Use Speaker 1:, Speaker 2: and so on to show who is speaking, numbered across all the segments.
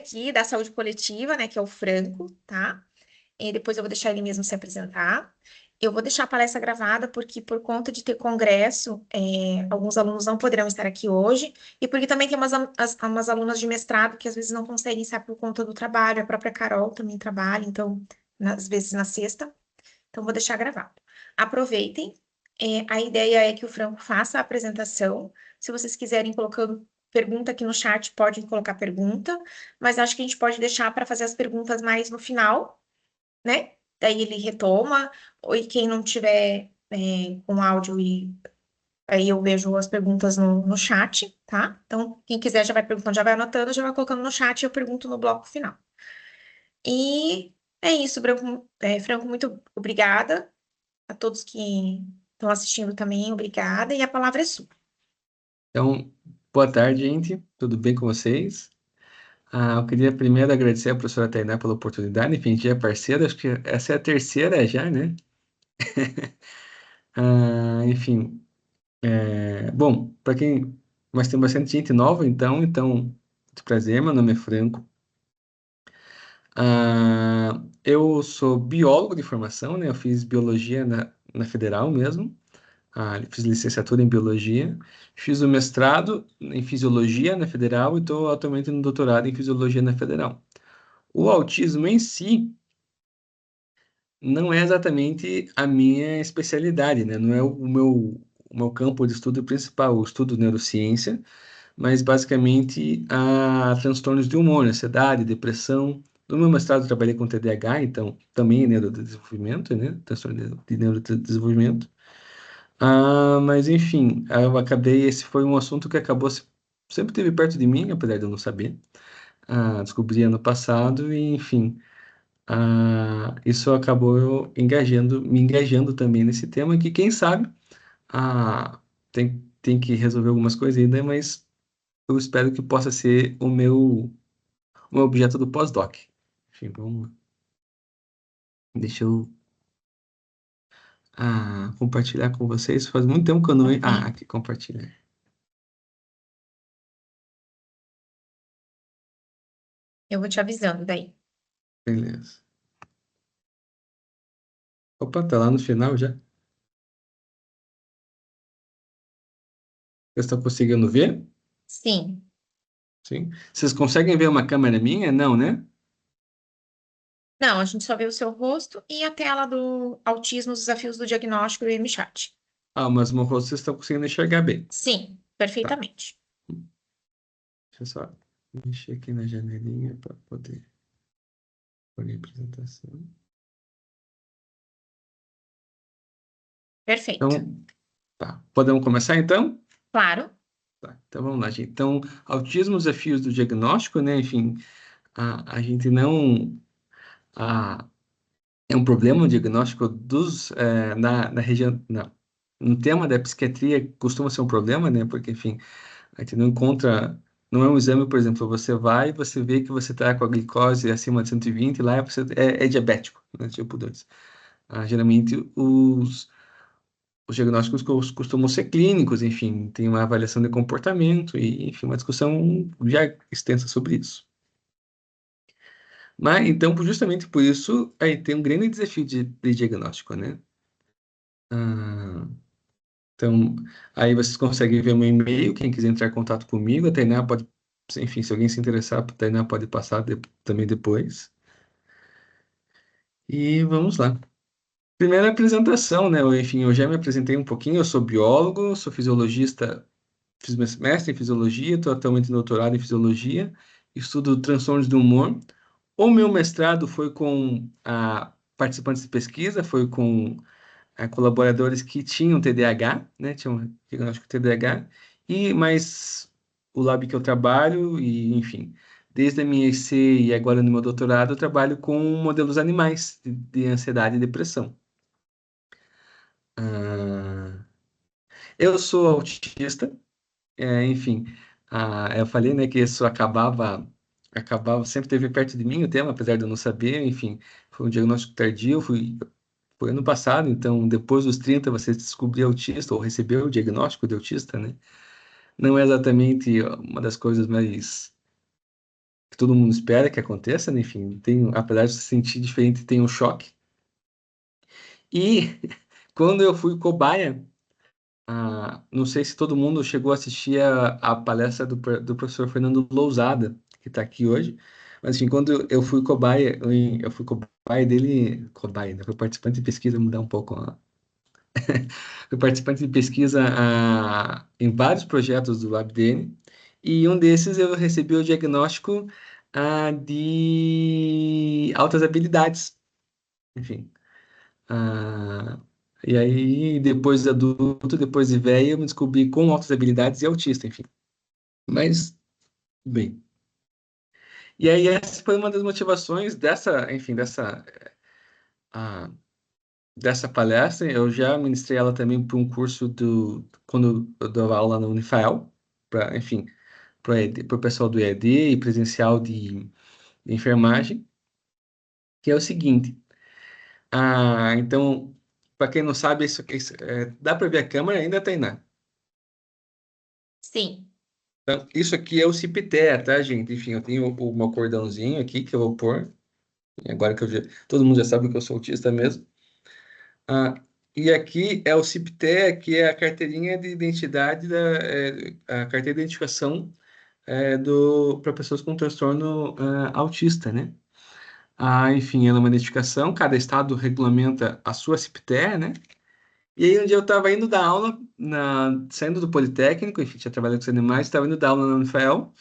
Speaker 1: aqui da saúde coletiva, né, que é o Franco, tá? E depois eu vou deixar ele mesmo se apresentar. Eu vou deixar a palestra gravada porque, por conta de ter congresso, alguns alunos não poderão estar aqui hoje, e porque também tem umas alunas de mestrado que às vezes não conseguem estar por conta do trabalho, a própria Carol também trabalha, então, às vezes na sexta, então vou deixar gravado. Aproveitem, a ideia é que o Franco faça a apresentação. Se vocês quiserem colocando pergunta aqui no chat, podem colocar pergunta, mas acho que a gente pode deixar para fazer as perguntas mais no final, né? Daí ele retoma, e quem não tiver com áudio, aí eu vejo as perguntas no chat, tá? Então, quem quiser já vai perguntando, já vai anotando, já vai colocando no chat e eu pergunto no bloco final. E é isso, Franco, muito obrigada a todos que estão assistindo também, obrigada, e a palavra é sua.
Speaker 2: Então, boa tarde, gente. Tudo bem com vocês? Eu queria primeiro agradecer a professora Tainá pela oportunidade. Enfim, a gente é parceira, acho que essa é a terceira já, né? Enfim, bom, para quem... Mas tem bastante gente nova, então, muito prazer, meu nome é Franco. Eu sou biólogo de formação, né? Eu fiz biologia na Federal mesmo. Fiz licenciatura em biologia, fiz o mestrado em fisiologia na Federal e estou atualmente no doutorado em fisiologia na Federal. O autismo em si não é exatamente a minha especialidade, né? Não é o meu campo de estudo principal. Eu estudo neurociência, mas basicamente transtornos de humor, ansiedade, depressão. No meu mestrado eu trabalhei com TDAH, então também é neurodesenvolvimento, né? Transtorno de neurodesenvolvimento. Mas enfim, eu acabei, esse foi um assunto que sempre teve perto de mim, apesar de eu não saber. Descobri ano passado e, enfim, isso acabou me engajando também nesse tema, que quem sabe tem que resolver algumas coisas ainda, mas eu espero que possa ser o meu objeto do pós-doc. Enfim, vamos lá. Deixa eu compartilhar com vocês. Faz muito tempo que eu não... Aqui, compartilhar.
Speaker 1: Eu vou te avisando daí.
Speaker 2: Beleza. Opa, tá lá no final já. Vocês estão conseguindo ver?
Speaker 1: Sim.
Speaker 2: Sim. Vocês conseguem ver uma câmera minha? Não, né?
Speaker 1: Não, a gente só vê o seu rosto e a tela do Autismo, os Desafios do Diagnóstico e o MChat.
Speaker 2: Mas meu rosto vocês estão conseguindo enxergar bem.
Speaker 1: Sim,
Speaker 2: Tá.
Speaker 1: perfeitamente.
Speaker 2: Deixa eu só mexer aqui na janelinha para poder pôr a apresentação.
Speaker 1: Perfeito.
Speaker 2: Então, tá. Podemos começar então?
Speaker 1: Claro.
Speaker 2: Tá. Então vamos lá, gente. Então, autismo, desafios do diagnóstico, né? Enfim, a gente não. É um problema o diagnóstico na região. No tema da psiquiatria costuma ser um problema, né? Porque, enfim, a gente não encontra. Não é um exame, por exemplo, você vai e você vê que você está com a glicose acima de 120, e lá você é diabético, né? Tipo 2. Geralmente os diagnósticos costumam ser clínicos, enfim, tem uma avaliação de comportamento e, enfim, uma discussão já extensa sobre isso. Mas, então, justamente por isso, aí tem um grande desafio de diagnóstico, né? Ah, então, aí vocês conseguem ver meu e-mail, quem quiser entrar em contato comigo, a Tainá pode, enfim, se alguém se interessar, a Tainá pode passar também depois. E vamos lá. Primeira apresentação, né? Enfim, eu já me apresentei um pouquinho, eu sou biólogo, sou fisiologista, fiz mestre em fisiologia, estou atualmente em doutorado em fisiologia, estudo transtornos do humor. O meu mestrado foi com participantes de pesquisa, foi com colaboradores que tinham TDAH, né? Tinham diagnóstico de TDAH, mas o lab que eu trabalho, e enfim, desde a minha IC e agora no meu doutorado, eu trabalho com modelos animais de ansiedade e depressão. Ah, eu sou autista, enfim, eu falei, né, que isso acabava, sempre teve perto de mim o tema, apesar de eu não saber, enfim, foi um diagnóstico tardio, foi ano passado, então depois dos 30 você descobriu autista ou recebeu o diagnóstico de autista, né? Não é exatamente uma das coisas mais que todo mundo espera que aconteça, né? Enfim, tem, apesar de se sentir diferente, tem um choque. E quando eu fui cobaia, não sei se todo mundo chegou a assistir a palestra do professor Fernando Lousada, que está aqui hoje, mas enfim, quando eu fui cobaia, eu fui cobaia dele, cobaia, né? Fui participante de pesquisa, mudar um pouco, fui participante de pesquisa em vários projetos do LabDN, e um desses eu recebi o diagnóstico de altas habilidades, enfim. Ah, e aí, depois de adulto, depois de velho, eu me descobri com altas habilidades e autista, enfim. Mas, bem. E aí, essa foi uma das motivações dessa, enfim, ah, dessa palestra. Eu já ministrei ela também para um curso quando eu dava aula na Unifael, para, enfim, para o pessoal do EAD e presencial de enfermagem, que é o seguinte. Então, para quem não sabe, dá para ver a câmera ainda, Tainá?
Speaker 1: Sim.
Speaker 2: Então, isso aqui é o Cipité, tá, gente? Enfim, eu tenho o meu cordãozinho aqui que eu vou pôr. E agora que todo mundo já sabe que eu sou autista mesmo. Ah, e aqui é o Cipté, que é a carteirinha de identidade a carteira de identificação para pessoas com transtorno autista, né? Enfim, ela é uma identificação, cada estado regulamenta a sua Cipté, né? E aí, um dia eu estava indo dar aula, saindo do Politécnico, enfim, tinha trabalhado com os animais, estava indo dar aula na Unifel,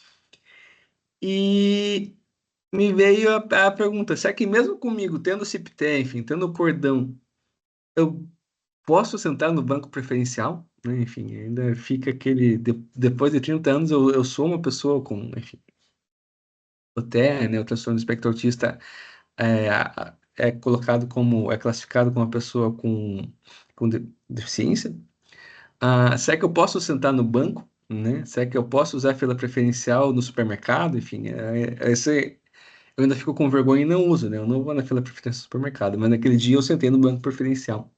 Speaker 2: e me veio a pergunta: será que mesmo comigo, tendo CIPTE, enfim, tendo o cordão, eu posso sentar no banco preferencial? Né? Enfim, ainda fica aquele. Depois de 30 anos, eu sou uma pessoa com, enfim, o TEA, né, o transtorno do espectro autista, é classificado como uma pessoa com deficiência. Será que eu posso sentar no banco? Né? Será que eu posso usar fila preferencial no supermercado? Enfim, eu ainda fico com vergonha e não uso, né? Eu não vou na fila preferencial do supermercado, mas naquele dia eu sentei no banco preferencial.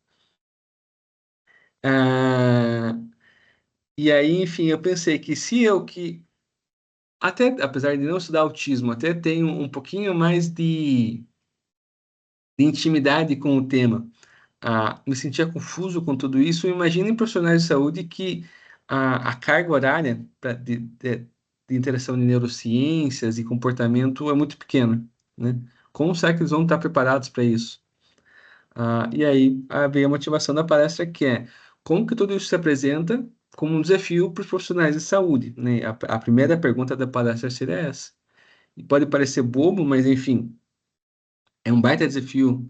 Speaker 2: Ah, e aí, enfim, eu pensei que se eu que, até apesar de não estudar autismo, até tenho um pouquinho mais de intimidade com o tema, me sentia confuso com tudo isso. Imaginem profissionais de saúde que a carga horária de interação de neurociências e comportamento é muito pequena, né? Como será que eles vão estar preparados para isso? E aí veio a motivação da palestra, que é como que tudo isso se apresenta como um desafio para os profissionais de saúde, né? A primeira pergunta da palestra seria essa. E pode parecer bobo, mas enfim, é um baita desafio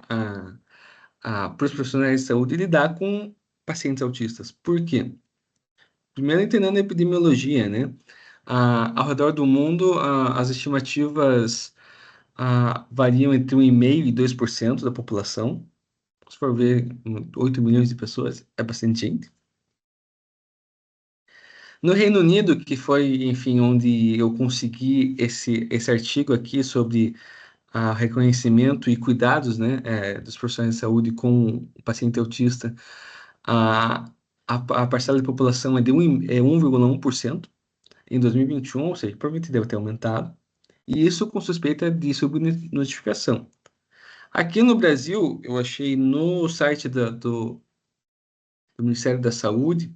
Speaker 2: para os profissionais de saúde lidar com pacientes autistas. Por quê? Primeiro, entendendo a epidemiologia, né? Ao redor do mundo, as estimativas variam entre 1,5% e 2% da população. Se for ver, 8 milhões de pessoas é bastante gente. No Reino Unido, que foi, enfim, onde eu consegui esse artigo aqui sobre reconhecimento e cuidados, né, dos profissionais de saúde com o paciente autista, a, a parcela de população é 1,1% em 2021, ou seja, provavelmente deve ter aumentado, e isso com suspeita de subnotificação. Aqui no Brasil, eu achei no site do Ministério da Saúde,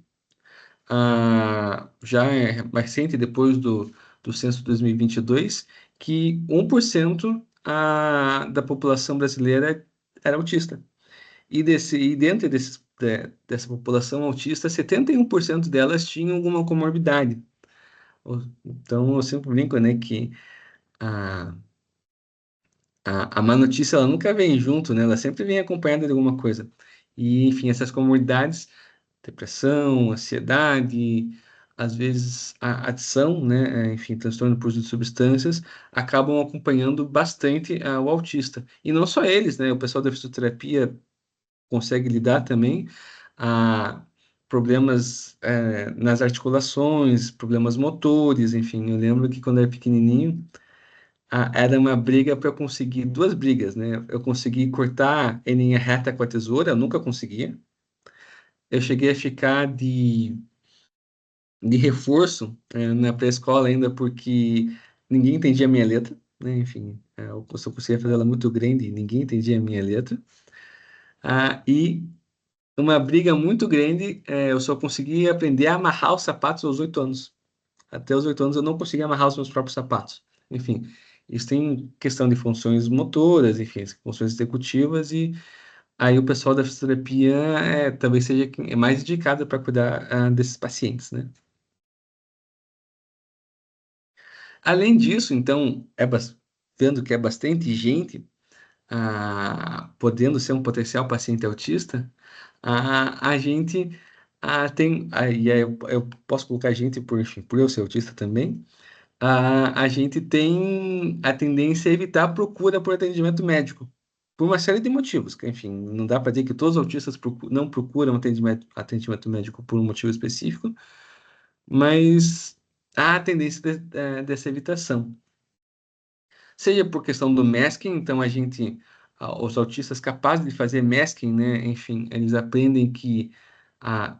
Speaker 2: já é mais recente, depois do censo de 2022, que 1% da população brasileira era autista. E dentro dessa população autista, 71% delas tinham alguma comorbidade. Então, eu sempre brinco, né, que a, a má notícia, ela nunca vem junto, né? Ela sempre vem acompanhada de alguma coisa. E, enfim, essas comorbidades, depressão, ansiedade, às vezes a adição, né, enfim, transtorno por uso de substâncias, acabam acompanhando bastante o autista. E não só eles, né? O pessoal da fisioterapia consegue lidar também a problemas nas articulações, problemas motores, enfim. Eu lembro que quando eu era pequenininho, era uma briga para eu conseguir duas brigas, né? Eu consegui cortar em linha reta com a tesoura, eu nunca conseguia. Eu cheguei a ficar de reforço na pré-escola ainda, porque ninguém entendia a minha letra, né? Enfim, eu só conseguia fazer ela muito grande e ninguém entendia a minha letra. E uma briga muito grande, eu só consegui aprender a amarrar os sapatos aos 8 anos. Até os 8 anos eu não conseguia amarrar os meus próprios sapatos. Enfim, isso tem questão de funções motoras, enfim, funções executivas, e aí o pessoal da fisioterapia talvez seja quem é mais indicado para cuidar desses pacientes, né? Além disso, então, vendo que é bastante gente podendo ser um potencial paciente autista, a gente e aí eu posso colocar a gente enfim, por eu ser autista também, a gente tem a tendência a evitar a procura por atendimento médico, por uma série de motivos, que, enfim, não dá para dizer que todos os autistas não procuram atendimento médico por um motivo específico, mas há a tendência dessa evitação. Seja por questão do masking, então os autistas capazes de fazer masking, né, enfim, eles aprendem a,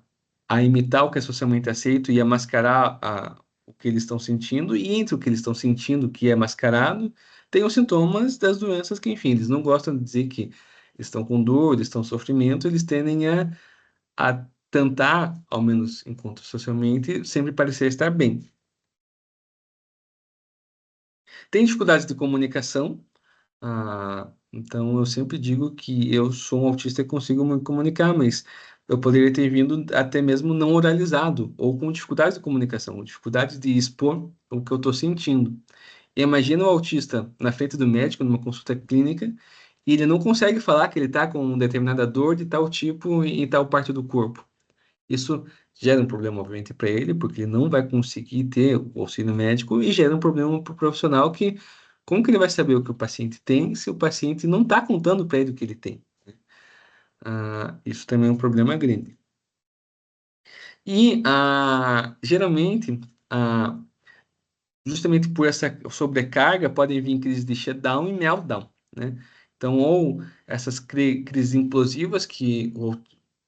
Speaker 2: a imitar o que é socialmente aceito e a mascarar o que eles estão sentindo, e entre o que eles estão sentindo, que é mascarado, tem os sintomas das doenças que, enfim, eles não gostam de dizer que estão com dor, eles estão em sofrimento, eles tendem a tentar, ao menos enquanto socialmente, sempre parecer estar bem. Tem dificuldades de comunicação. Então eu sempre digo que eu sou um autista e consigo me comunicar, mas eu poderia ter vindo até mesmo não oralizado, ou com dificuldades de comunicação, dificuldades de expor o que eu estou sentindo. E imagina o autista na frente do médico, numa consulta clínica, e ele não consegue falar que ele está com uma determinada dor de tal tipo em tal parte do corpo. Isso gera um problema, obviamente, para ele, porque ele não vai conseguir ter o auxílio médico, e gera um problema para o profissional que, como que ele vai saber o que o paciente tem se o paciente não está contando para ele o que ele tem? Isso também é um problema grande. E, geralmente, justamente por essa sobrecarga, podem vir crises de shutdown e meltdown, né? Então, ou essas crises implosivas que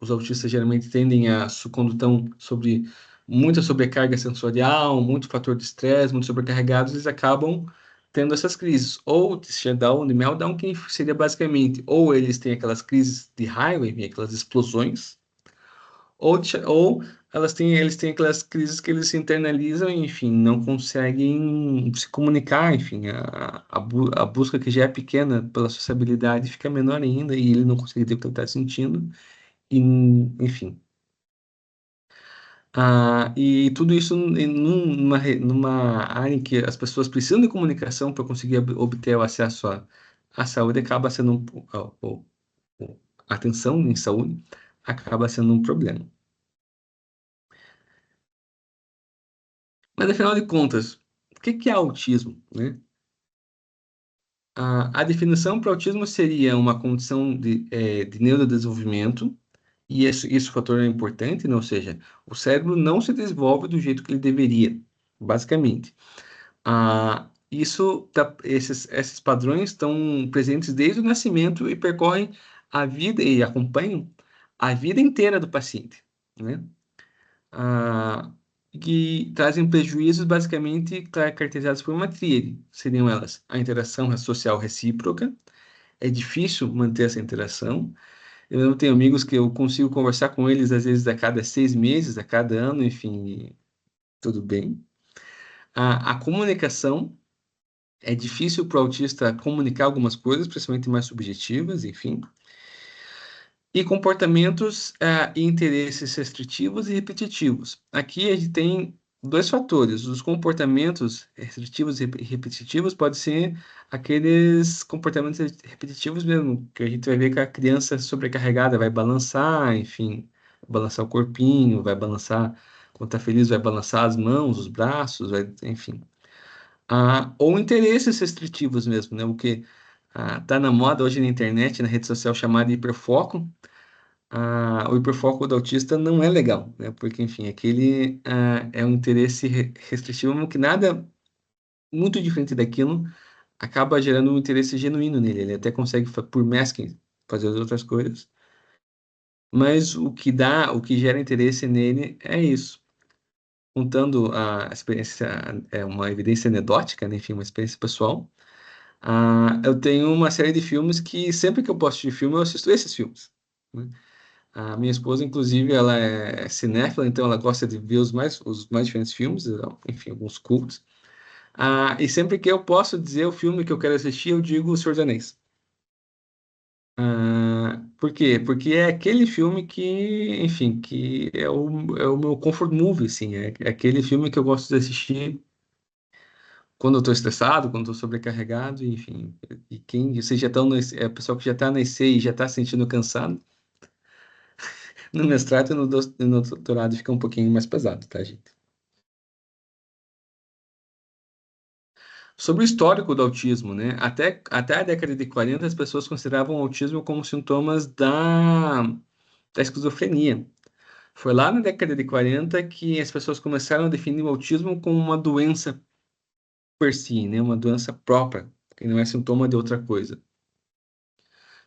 Speaker 2: os autistas geralmente tendem quando estão sobre muita sobrecarga sensorial, muito fator de estresse, muito sobrecarregados, eles acabam tendo essas crises. Ou de shutdown, de meltdown, que seria basicamente, ou eles têm aquelas crises de raiva, enfim, aquelas explosões, ou eles têm aquelas crises que eles se internalizam e, enfim, não conseguem se comunicar, enfim, a busca que já é pequena pela sociabilidade fica menor ainda e ele não consegue ter o que ele está sentindo, e, enfim. E tudo isso numa área em que as pessoas precisam de comunicação para conseguir obter o acesso à saúde, acaba sendo a atenção em saúde acaba sendo um problema. Mas afinal de contas, o que é autismo, né? A definição para autismo seria uma condição de neurodesenvolvimento, e esse fator é importante, né? Ou seja, o cérebro não se desenvolve do jeito que ele deveria, basicamente. Esses padrões estão presentes desde o nascimento e percorrem a vida e acompanham a vida inteira do paciente, né? ah, que trazem prejuízos basicamente caracterizados por uma tríade. Seriam elas a interação social recíproca, é difícil manter essa interação. Eu não tenho amigos que eu consigo conversar com eles às vezes a cada 6 meses, a cada ano, enfim, tudo bem. A comunicação, é difícil para o autista comunicar algumas coisas, principalmente mais subjetivas, enfim. E comportamentos e interesses restritivos e repetitivos. Aqui a gente tem dois fatores. Os comportamentos restritivos e repetitivos podem ser aqueles comportamentos repetitivos mesmo, que a gente vai ver que a criança sobrecarregada vai balançar, enfim, balançar o corpinho, vai balançar, quando está feliz, vai balançar as mãos, os braços, enfim. Ou interesses restritivos mesmo, né? O que está na moda hoje na internet, na rede social, chamado hiperfoco. O hiperfoco do autista não é legal, né? Porque, enfim, aquele é um interesse restritivo, mas que nada muito diferente daquilo acaba gerando um interesse genuíno nele. Ele até consegue, por masking, fazer as outras coisas, mas o que gera interesse nele é isso. contando a experiência, é uma evidência anedótica, né? Enfim, uma experiência pessoal. Eu tenho uma série de filmes que sempre que eu posso assistir filme, eu assisto esses filmes, né? A minha esposa, inclusive, ela é cinéfila, então ela gosta de ver os mais diferentes filmes, enfim, alguns cultos. E sempre que eu posso dizer o filme que eu quero assistir, eu digo O Senhor dos Anéis. Por quê? Porque é aquele filme que, enfim, que é o meu comfort movie, assim, é aquele filme que eu gosto de assistir quando eu tô estressado, quando eu tô sobrecarregado, enfim. E quem, vocês já estão, é o pessoal que já tá na EC e já tá se sentindo cansado, no mestrado e no doutorado fica um pouquinho mais pesado, tá, gente? Sobre o histórico do autismo, né? Até a década de 40, as pessoas consideravam o autismo como sintomas da esquizofrenia. Foi lá na década de 40 que as pessoas começaram a definir o autismo como uma doença per si, né? Uma doença própria, que não é sintoma de outra coisa.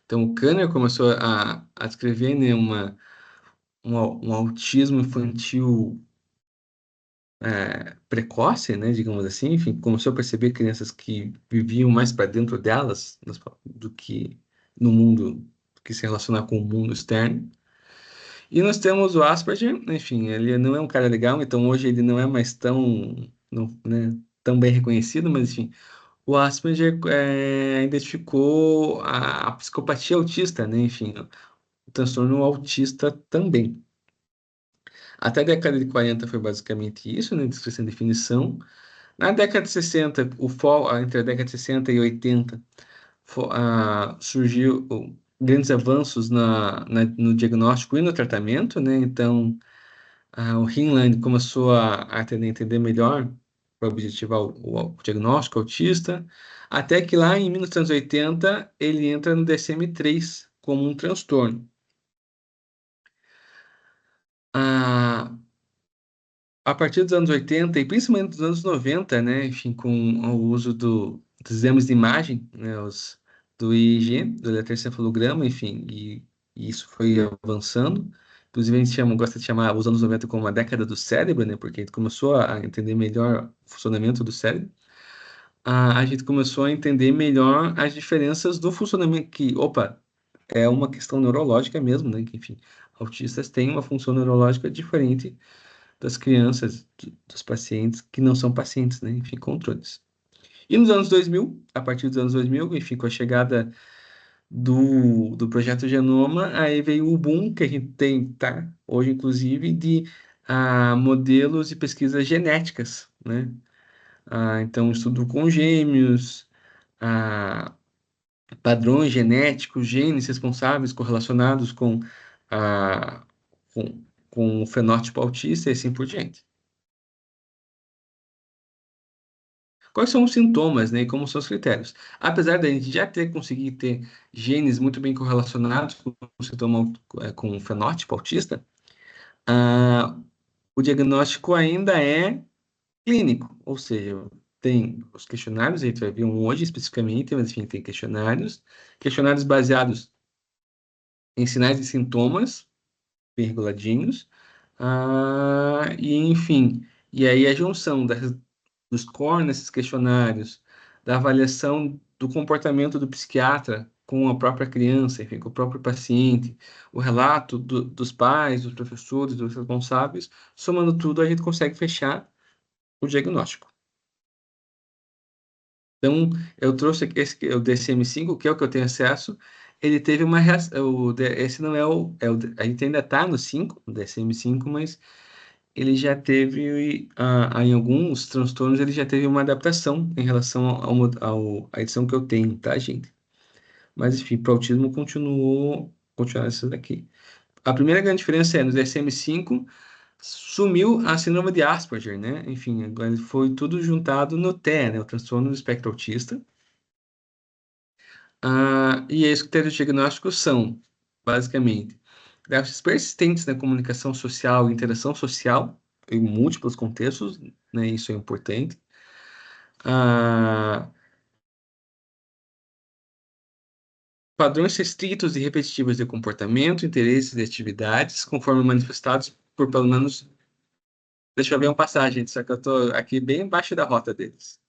Speaker 2: Então, o Kanner começou a descrever, né, um autismo infantil precoce, né, digamos assim, enfim, começou a perceber crianças que viviam mais para dentro delas do que no mundo, que se relacionar com o mundo externo. E nós temos o Asperger, enfim, ele não é um cara legal, então hoje ele não é mais tão, não, né, tão bem reconhecido, mas enfim, o Asperger identificou a psicopatia autista, né, enfim, o transtorno autista também. Até a década de 40 foi basicamente isso, né, descrição e definição. Na década de 60, entre a década de 60 e 80, surgiu grandes avanços no diagnóstico e no tratamento, né? Então, o Heinlein começou a entender melhor para objetivar o diagnóstico autista, até que lá em 1980 ele entra no DSM-3 como um transtorno. Ah, a partir dos anos 80 e principalmente dos anos 90, né, enfim, com o uso dos exames de imagem, né, do EEG, do eletroencefalograma, enfim, e isso foi avançando. Inclusive, a gente gosta de chamar os anos 90 como a década do cérebro, né, porque a gente começou a entender melhor o funcionamento do cérebro. A gente começou a entender melhor as diferenças do funcionamento, que, opa, é uma questão neurológica mesmo, né, que, enfim, autistas têm uma função neurológica diferente das crianças, dos pacientes que não são pacientes, né? Enfim, controles. E nos anos 2000, a partir dos anos 2000, enfim, com a chegada do projeto Genoma, aí veio o boom que a gente tem, tá? Hoje, inclusive, de modelos e pesquisas genéticas, né? Então, estudo com gêmeos, ah, padrões genéticos, genes responsáveis correlacionados ah, com, com o fenótipo autista e assim por diante. Quais são os sintomas, né, e como são os critérios? Apesar da gente já ter conseguido ter genes muito bem correlacionados com o sintoma, com o fenótipo autista, ah, o diagnóstico ainda é clínico, ou seja, tem os questionários, a gente vai ver um hoje especificamente, mas enfim, tem questionários baseados em sinais e sintomas, bem reguladinhos, e enfim, e aí a junção do score nesses questionários, da avaliação do comportamento do psiquiatra com a própria criança, enfim, com o próprio paciente, o relato dos pais, dos professores, dos responsáveis, somando tudo, a gente consegue fechar o diagnóstico. Então, eu trouxe aqui o DSM-5, que é o que eu tenho acesso, ele teve uma reação, esse não a gente ainda está no 5, no DSM-5, mas ele já teve, em alguns transtornos, ele já teve uma adaptação em relação à edição que eu tenho, tá, gente? Mas, enfim, para o autismo continua essa daqui. A primeira grande diferença é, no DSM-5, sumiu a síndrome de Asperger, né? Enfim, agora foi tudo juntado no TE, né? O transtorno do espectro autista. E aí, os critérios diagnósticos são, basicamente, déficits persistentes na comunicação social e interação social, em múltiplos contextos, né? Isso é importante. Ah, Padrões restritos e repetitivos de comportamento, interesses e atividades, conforme manifestados por pelo menos Deixa eu ver uma passagem, só que eu tô aqui bem embaixo da rota deles.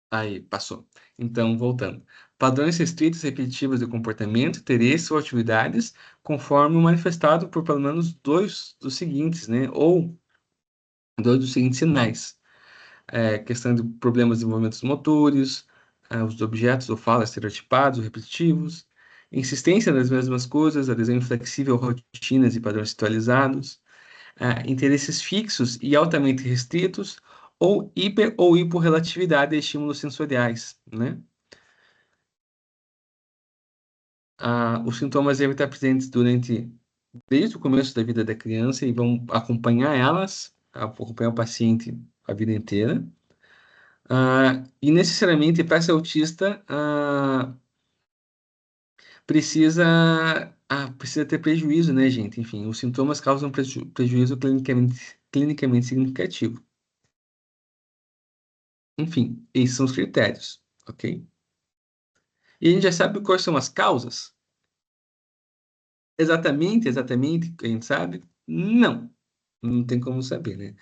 Speaker 2: Aí, passou. Então, voltando. Padrões restritos repetitivos de comportamento, interesses ou atividades, conforme o manifestado por pelo menos dois dos seguintes, né? Ou dois dos seguintes sinais. Questão de problemas de movimentos motores, os objetos ou falas estereotipados ou repetitivos, insistência nas mesmas coisas, adesão inflexível a rotinas e padrões atualizados, interesses fixos e altamente restritos, ou hiper ou hiporrelatividade a estímulos sensoriais, né? Os sintomas devem estar presentes desde o começo da vida da criança e vão acompanhar acompanhar o paciente a vida inteira. E necessariamente para ser autista, precisa ter prejuízo, né, gente? Enfim, os sintomas causam prejuízo clinicamente significativo. Enfim, esses são os critérios, ok? E a gente já sabe quais são as causas? Exatamente, a gente sabe? Não, não tem como saber, né?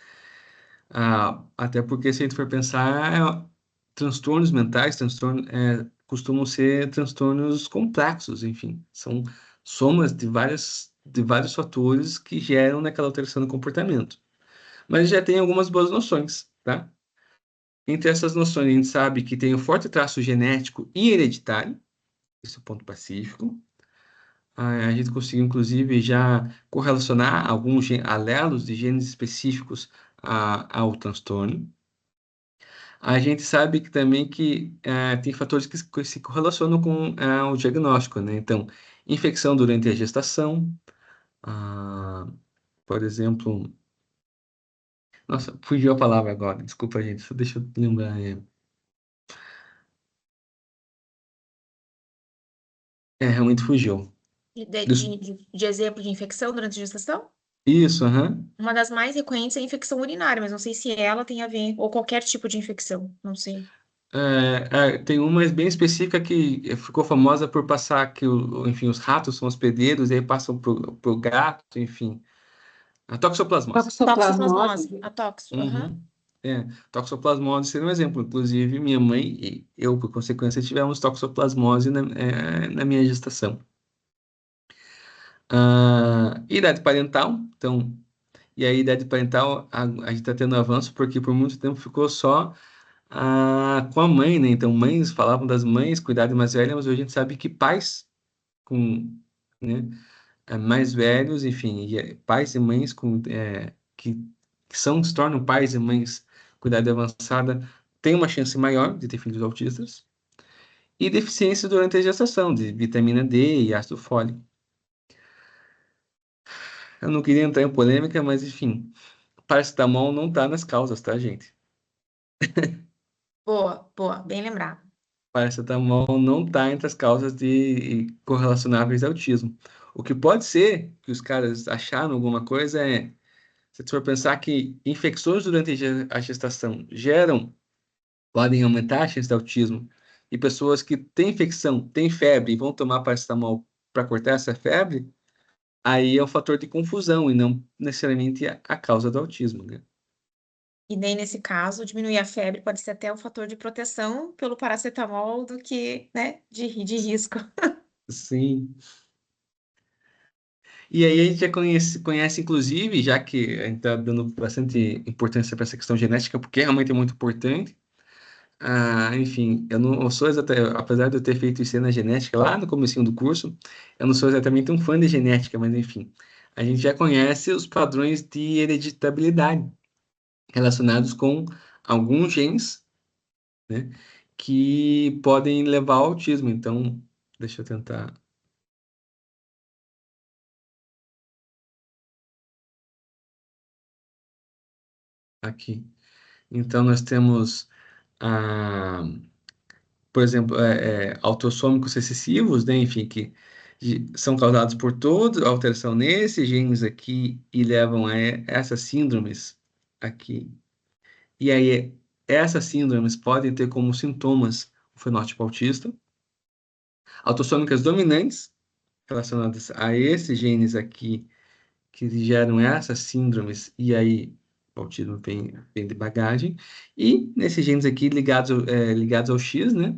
Speaker 2: Até porque se a gente for pensar, transtornos mentais, costumam ser transtornos complexos, enfim, são somas de vários fatores que geram naquela alteração do comportamento. Mas já tem algumas boas noções, tá? Entre essas noções, a gente sabe que tem um forte traço genético e hereditário, esse é o ponto pacífico. A gente conseguiu, inclusive, já correlacionar alguns alelos de genes específicos ao transtorno. A gente sabe que também tem fatores que se correlacionam com o diagnóstico, né? Então, infecção durante a gestação, ah, por exemplo... Nossa, fugiu a palavra agora, desculpa, gente, só deixa eu lembrar. Realmente fugiu.
Speaker 1: De exemplo de infecção durante a gestação?
Speaker 2: Isso, aham.
Speaker 1: Uma das mais recorrentes é a infecção urinária, mas não sei se ela tem a ver, ou qualquer tipo de infecção, não sei.
Speaker 2: Tem uma bem específica que ficou famosa por passar enfim, os ratos são hospedeiros e aí passam pro gato, enfim. A toxoplasmose.
Speaker 1: Toxoplasmose, a toxo, aham.
Speaker 2: Uhum. Toxoplasmose seria um exemplo. Inclusive, minha mãe e eu, por consequência, tivemos toxoplasmose na minha gestação. Idade parental, então, e a idade parental, a gente está tendo avanço porque por muito tempo ficou só com a mãe, né? Então, mães falavam das mães, cuidar de mais velhas, mas hoje a gente sabe que pais com, né, mais velhos, enfim, pais e mães que se tornam pais e mães com idade avançada têm uma chance maior de ter filhos autistas e deficiência durante a gestação de vitamina D e ácido fólico. Eu não queria entrar em polêmica, mas enfim, paracetamol não está nas causas, tá, gente?
Speaker 1: Boa, boa, bem lembrado.
Speaker 2: Paracetamol não está entre as causas de correlacionáveis ao autismo. O que pode ser que os caras acharam alguma coisa se você for pensar que infecções durante a gestação podem aumentar a chance de autismo, e pessoas que têm infecção, têm febre e vão tomar paracetamol para cortar essa febre, aí é um fator de confusão e não necessariamente a causa do autismo, né?
Speaker 1: E nem nesse caso, diminuir a febre pode ser até um fator de proteção pelo paracetamol do que, né, de risco.
Speaker 2: Sim. E aí a gente já conhece inclusive, já que a gente está dando bastante importância para essa questão genética, porque realmente é muito importante. Enfim, eu não sou exatamente, apesar de eu ter feito isso na genética lá no comecinho do curso, eu não sou exatamente um fã de genética, mas enfim, a gente já conhece os padrões de hereditabilidade relacionados com alguns genes, né, que podem levar ao autismo. Então, deixa eu tentar aqui. Então, nós temos a por exemplo, autossômicos recessivos, né, enfim, que são causados por toda alteração nesses genes aqui e levam a essas síndromes aqui. E aí, essas síndromes podem ter como sintomas fenótipo autista. Autossômicas dominantes, relacionadas a esses genes aqui, que geram essas síndromes, e aí o autismo vem de bagagem. E nesses genes aqui ligados ao X, né?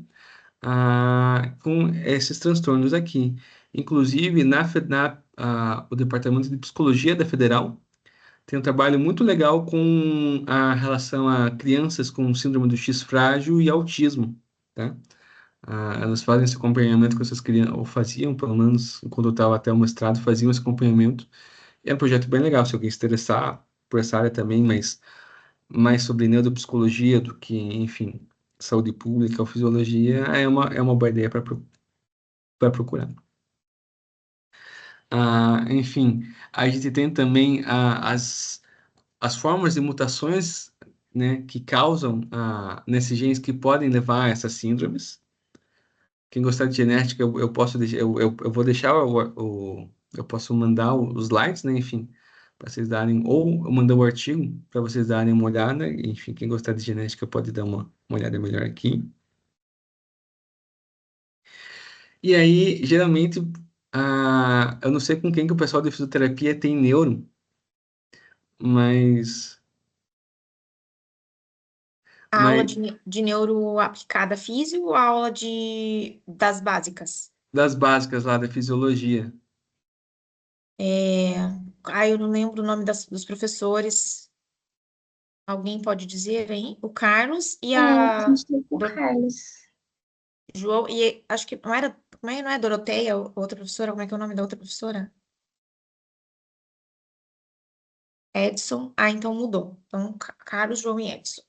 Speaker 2: Com esses transtornos aqui. Inclusive, o Departamento de Psicologia da Federal tem um trabalho muito legal com a relação a crianças com síndrome do X frágil e autismo, tá? Elas fazem esse acompanhamento com essas crianças, ou faziam, pelo menos, quando eu estava até o mestrado, faziam esse acompanhamento. E é um projeto bem legal, se alguém se interessar por essa área também, mas mais sobre neuropsicologia do que, enfim, saúde pública ou fisiologia, é uma boa ideia para procurar. Enfim, a gente tem também as formas de mutações, né, que causam nesses genes que podem levar a essas síndromes. Quem gostar de genética, eu posso deixar, eu vou deixar eu posso mandar os slides, né, enfim, para vocês darem, ou eu mando o artigo para vocês darem uma olhada, enfim, quem gostar de genética pode dar uma olhada melhor aqui. E aí, geralmente, eu não sei com quem que o pessoal de fisioterapia tem neuro, mas,
Speaker 1: A aula
Speaker 2: mas
Speaker 1: de neuro aplicada a físio ou a aula das básicas?
Speaker 2: das básicas lá da fisiologia.
Speaker 1: É, eu não lembro o nome dos professores. Alguém pode dizer, hein? O Carlos e
Speaker 3: É, a
Speaker 1: a
Speaker 3: gente tem o Carlos.
Speaker 1: João, e acho que não era, não é Doroteia, outra professora? Como é que é o nome da outra professora? Edson. Então mudou. Então, Carlos, João e Edson.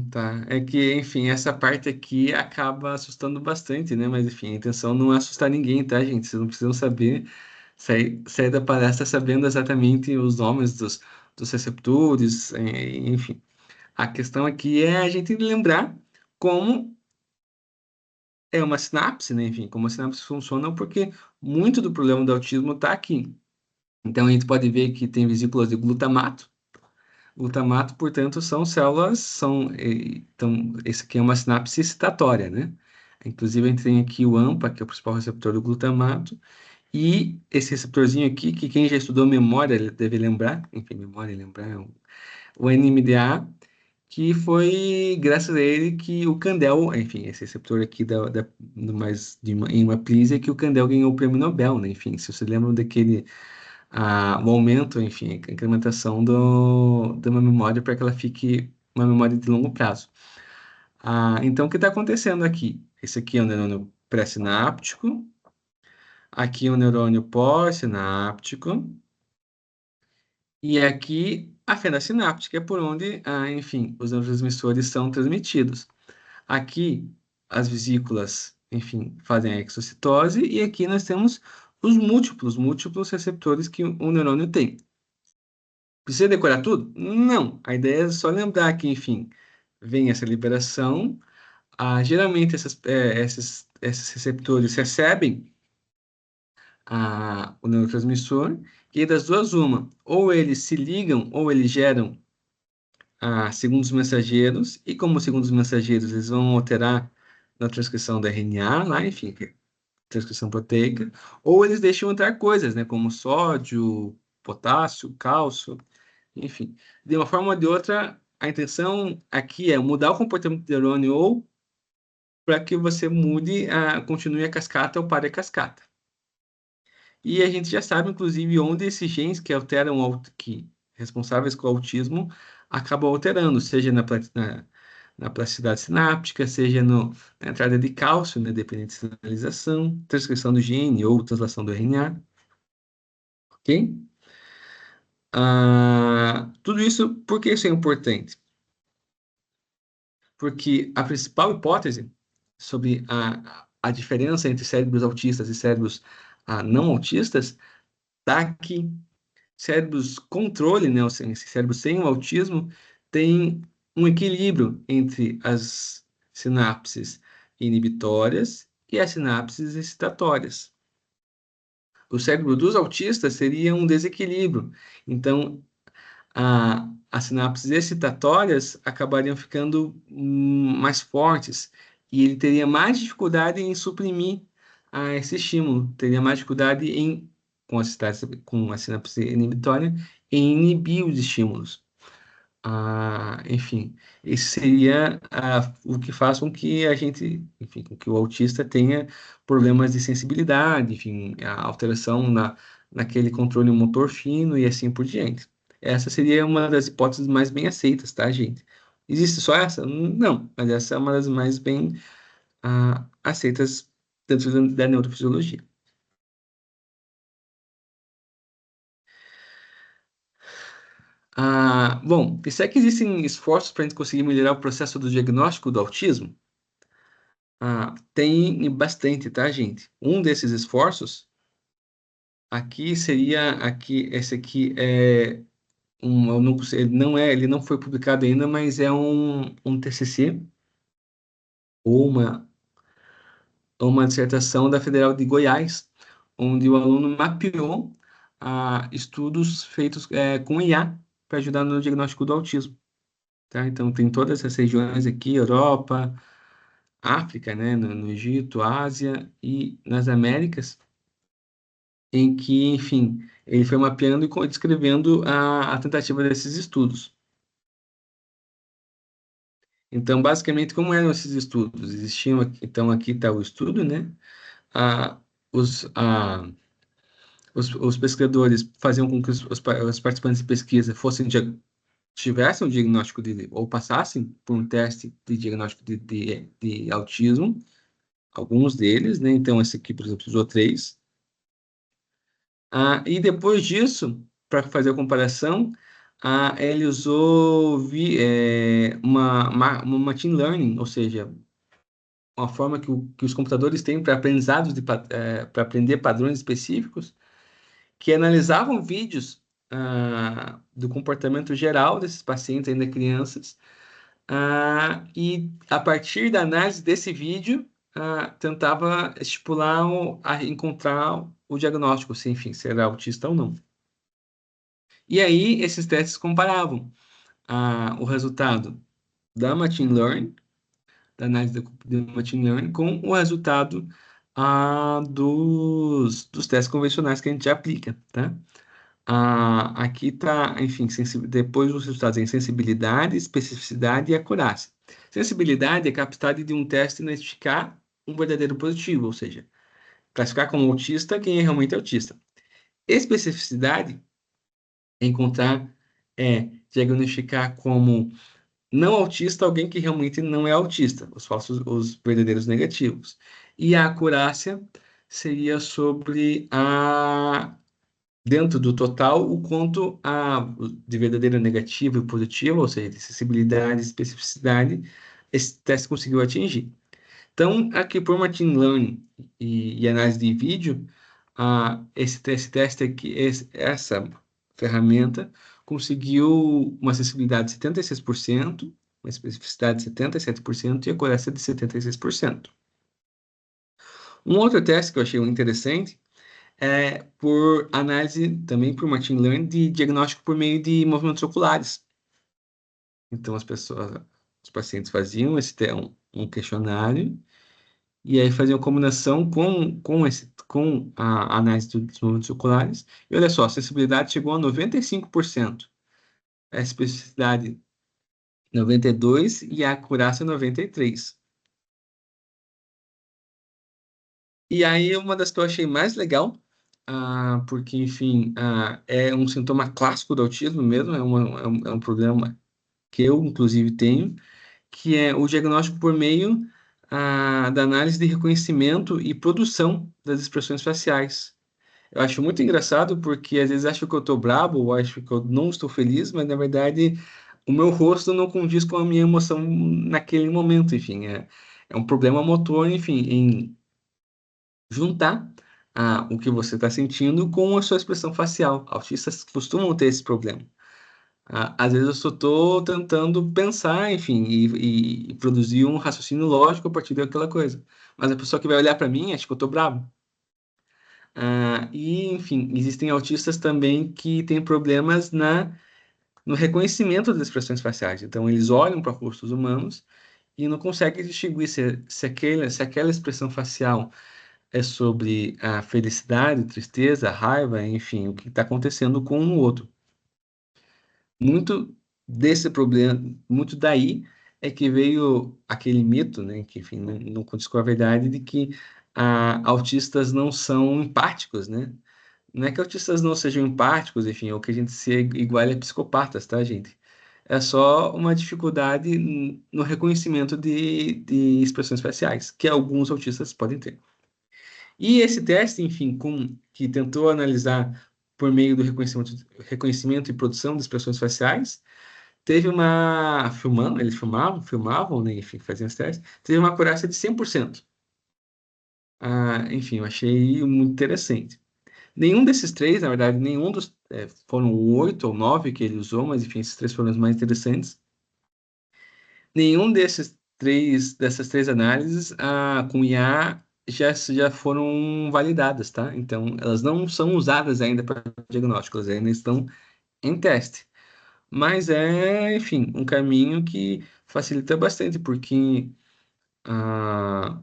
Speaker 2: Tá. É que, enfim, essa parte aqui acaba assustando bastante, né? Mas, enfim, a intenção não é assustar ninguém, tá, gente? Vocês não precisam saber, sair da palestra sabendo exatamente os nomes dos receptores, enfim. A questão aqui é a gente lembrar como é uma sinapse, né? Enfim, como a sinapse funciona, porque muito do problema do autismo está aqui. Então, a gente pode ver que tem vesículas de glutamato. Glutamato, portanto, são células, então, esse aqui é uma sinapse excitatória, né? Inclusive, a gente tem aqui o AMPA, que é o principal receptor do glutamato, e esse receptorzinho aqui, que quem já estudou memória deve lembrar, enfim, memória e lembrar, o NMDA, que foi graças a ele que o Candel, enfim, esse receptor aqui em uma plísia, que o Candel ganhou o prêmio Nobel, né? Enfim, se você lembra daquele o aumento, enfim, a incrementação de uma memória para que ela fique uma memória de longo prazo. Então, o que está acontecendo aqui? Esse aqui é o neurônio pré-sináptico, aqui é o neurônio pós-sináptico, e aqui a fenda sináptica, é por onde, enfim, os neurotransmissores são transmitidos. Aqui, as vesículas, enfim, fazem a exocitose, e aqui nós temos os múltiplos receptores que o neurônio tem. Precisa decorar tudo? Não. A ideia é só lembrar que, enfim, vem essa liberação. Geralmente, esses receptores recebem o neurotransmissor, e aí das duas, uma. Ou eles se ligam, ou eles geram segundos mensageiros, e como segundos mensageiros, eles vão alterar na transcrição do RNA, lá, enfim, que é transcrição proteica, ou eles deixam entrar coisas, né, como sódio, potássio, cálcio. Enfim, de uma forma ou de outra, a intenção aqui é mudar o comportamento do neurônio ou para que você continue a cascata ou pare a cascata. E a gente já sabe, inclusive, onde esses genes que que responsáveis pelo autismo acabam alterando, seja na plasticidade sináptica, seja na entrada de cálcio, né, dependente de sinalização, transcrição do gene ou translação do RNA. Ok? Tudo isso, por que isso é importante? Porque a principal hipótese sobre a diferença entre cérebros autistas e cérebros não autistas está que cérebros controle, né, ou seja, cérebros sem o autismo, tem um equilíbrio entre as sinapses inibitórias e as sinapses excitatórias. O cérebro dos autistas seria um desequilíbrio. Então, as sinapses excitatórias acabariam ficando mais fortes e ele teria mais dificuldade em suprimir esse estímulo, teria mais dificuldade em, com a sinapse inibitória, em inibir os estímulos. Enfim, isso seria o que faz com que a gente, enfim, com que o autista tenha problemas de sensibilidade, enfim, a alteração naquele controle motor fino e assim por diante. Essa seria uma das hipóteses mais bem aceitas, tá, gente? Existe só essa? Não, mas essa é uma das mais bem aceitas dentro da neurofisiologia. Bom, e será que existem esforços para a gente conseguir melhorar o processo do diagnóstico do autismo? Tem bastante, tá, gente? Um desses esforços aqui seria esse aqui é eu não, ele não foi publicado ainda, mas é um TCC ou uma dissertação da Federal de Goiás, onde o aluno mapeou estudos feitos com IA para ajudar no diagnóstico do autismo, tá? Então tem todas essas regiões aqui, Europa, África, né, no Egito, Ásia e nas Américas, em que, enfim, ele foi mapeando e descrevendo a tentativa desses estudos. Então, basicamente, como eram esses estudos? Existiam, então, aqui está o estudo, né? Ah, os, ah, os pesquisadores faziam com que os participantes de pesquisa tivessem um diagnóstico ou passassem por um teste de diagnóstico de autismo, alguns deles, né? Então, esse aqui, por exemplo, usou três. E depois disso, para fazer a comparação, ele usou uma machine learning, ou seja, uma forma que os computadores têm para aprendizados para aprender padrões específicos, que analisavam vídeos do comportamento geral desses pacientes, ainda crianças, e a partir da análise desse vídeo, tentava estipular, encontrar o diagnóstico, se enfim, se era autista ou não. E aí, esses testes comparavam o resultado da Machine Learning, da análise da Machine Learning, com o resultado dos testes convencionais que a gente aplica, tá? Aqui está, enfim, depois os resultados em sensibilidade, especificidade e acurácia. Sensibilidade é a capacidade de um teste identificar um verdadeiro positivo, ou seja, classificar como autista quem é realmente autista. Especificidade é diagnosticar como não autista alguém que realmente não é autista, os verdadeiros negativos. E a acurácia seria sobre dentro do total, o quanto de verdadeiro negativo e positivo, ou seja, de sensibilidade e especificidade, esse teste conseguiu atingir. Então, aqui por Machine Learning e análise de vídeo, esse teste aqui, essa ferramenta conseguiu uma sensibilidade de 76%, uma especificidade de 77% e a acurácia de 76%. Um outro teste que eu achei interessante por análise, também por machine learning, de diagnóstico por meio de movimentos oculares. Então, os pacientes faziam um questionário e aí faziam combinação com a análise dos movimentos oculares. E olha só, a sensibilidade chegou a 95%, a especificidade 92% e a acurácia 93%. E aí, uma das que eu achei mais legal, porque, enfim, é um sintoma clássico do autismo mesmo, é um problema que eu, inclusive, tenho, que é o diagnóstico por meio da análise de reconhecimento e produção das expressões faciais. Eu acho muito engraçado porque às vezes acho que eu estou brabo ou acho que eu não estou feliz, mas na verdade o meu rosto não condiz com a minha emoção naquele momento, enfim, é um problema motor, enfim, em juntar o que você está sentindo com a sua expressão facial. Autistas costumam ter esse problema. Às vezes eu só estou tentando pensar, enfim, e produzir um raciocínio lógico a partir daquela coisa. Mas a pessoa que vai olhar para mim acha que eu estou bravo. Enfim, existem autistas também que têm problemas no reconhecimento das expressões faciais. Então, eles olham para rostos humanos e não consegue distinguir se aquela expressão facial é sobre a felicidade, tristeza, raiva, enfim, o que está acontecendo com o outro. Muito desse problema, muito daí é que veio aquele mito, né, que, enfim, não condiz com a verdade de que autistas não são empáticos, né? Não é que autistas não sejam empáticos, enfim, ou que a gente se iguale a psicopatas, tá, gente? É só uma dificuldade no reconhecimento de expressões faciais, que alguns autistas podem ter. E esse teste, enfim, que tentou analisar por meio do reconhecimento e produção de expressões faciais, teve uma. Filmando, eles filmavam, né, enfim, faziam os testes, teve uma acurácia de 100%. Enfim, eu achei muito interessante. Nenhum desses três, na verdade, nenhum dos. Foram 8 ou 9 que ele usou, mas enfim, esses três foram os mais interessantes. Nenhum dessas três análises com IA já foram validadas, tá? Então, elas não são usadas ainda para diagnóstico, elas ainda estão em teste. Mas enfim, um caminho que facilita bastante, porque ah,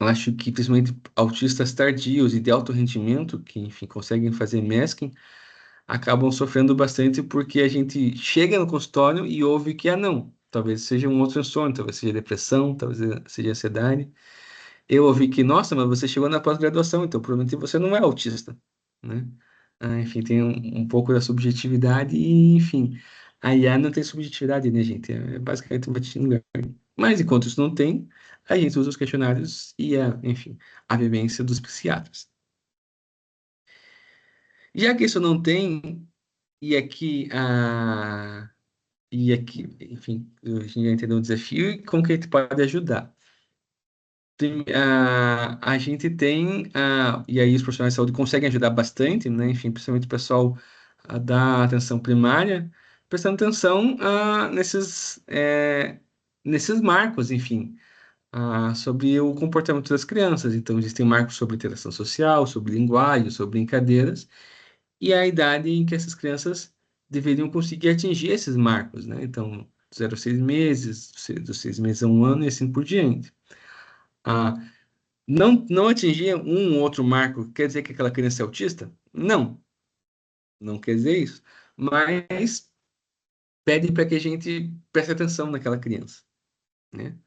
Speaker 2: eu acho que principalmente autistas tardios e de alto rendimento, que enfim conseguem fazer masking, acabam sofrendo bastante porque a gente chega no consultório e ouve que, não, talvez seja um outro transtorno, talvez seja depressão, talvez seja ansiedade. Eu ouvi que, nossa, mas você chegou na pós-graduação, então provavelmente você não é autista, né? Enfim, tem um pouco da subjetividade e, enfim, a IA não tem subjetividade, né, gente? É basicamente um batismo lugar. Mas enquanto isso não tem, a gente usa os questionários e, enfim, a vivência dos psiquiatras. Já que isso não tem, e aqui, enfim, a gente já entendeu o desafio e como que a gente pode ajudar. A gente tem, e aí os profissionais de saúde conseguem ajudar bastante, né? Enfim, principalmente o pessoal da atenção primária, prestando atenção nesses marcos, enfim, sobre o comportamento das crianças. Então, existem marcos sobre interação social, sobre linguagem, sobre brincadeiras, e a idade em que essas crianças deveriam conseguir atingir esses marcos, né? Então, 0 a 6 meses, dos 6 meses a 1 ano e assim por diante. Ah, não atingir um ou outro marco quer dizer que aquela criança é autista? Não, não quer dizer isso. Mas pede para que a gente preste atenção naquela criança, né?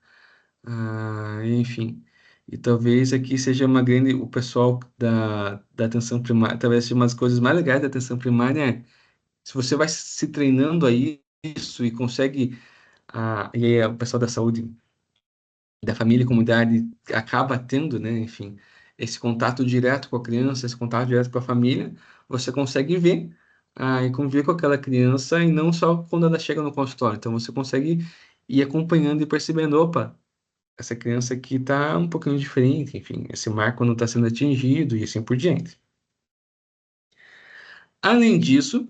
Speaker 2: Enfim. E talvez aqui seja o pessoal da atenção primária, talvez seja uma das coisas mais legais da atenção primária se você vai se treinando a isso e consegue, e aí o pessoal da saúde da família e comunidade acaba tendo, né, enfim, esse contato direto com a criança, esse contato direto com a família, você consegue ver e conviver com aquela criança e não só quando ela chega no consultório. Então você consegue ir acompanhando e percebendo, opa, essa criança aqui está um pouquinho diferente, enfim, esse marco não está sendo atingido e assim por diante. Além disso,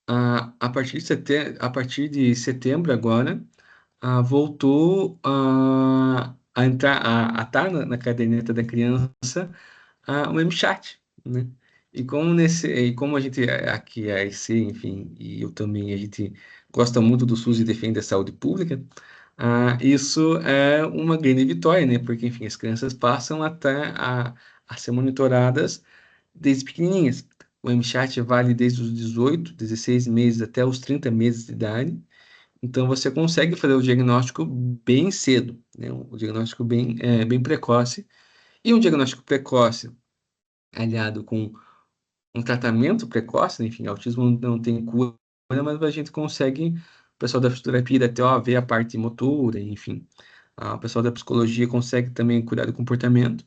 Speaker 2: a partir de setembro agora, voltou a entrar, a estar na caderneta da criança o MChat, né? E como a gente aqui, a IC, enfim, e eu também, a gente gosta muito do SUS e defende a saúde pública, isso é uma grande vitória, né? Porque, enfim, as crianças passam a ser monitoradas desde pequenininhas. O MChat vale desde os 18, 16 meses até os 30 meses de idade. Então, você consegue fazer o diagnóstico bem cedo, né? O diagnóstico bem precoce. E um diagnóstico precoce, aliado com um tratamento precoce, né? Enfim, autismo não tem cura, mas a gente consegue, o pessoal da fisioterapia da TO ver a parte motora, enfim. O pessoal da psicologia consegue também cuidar do comportamento.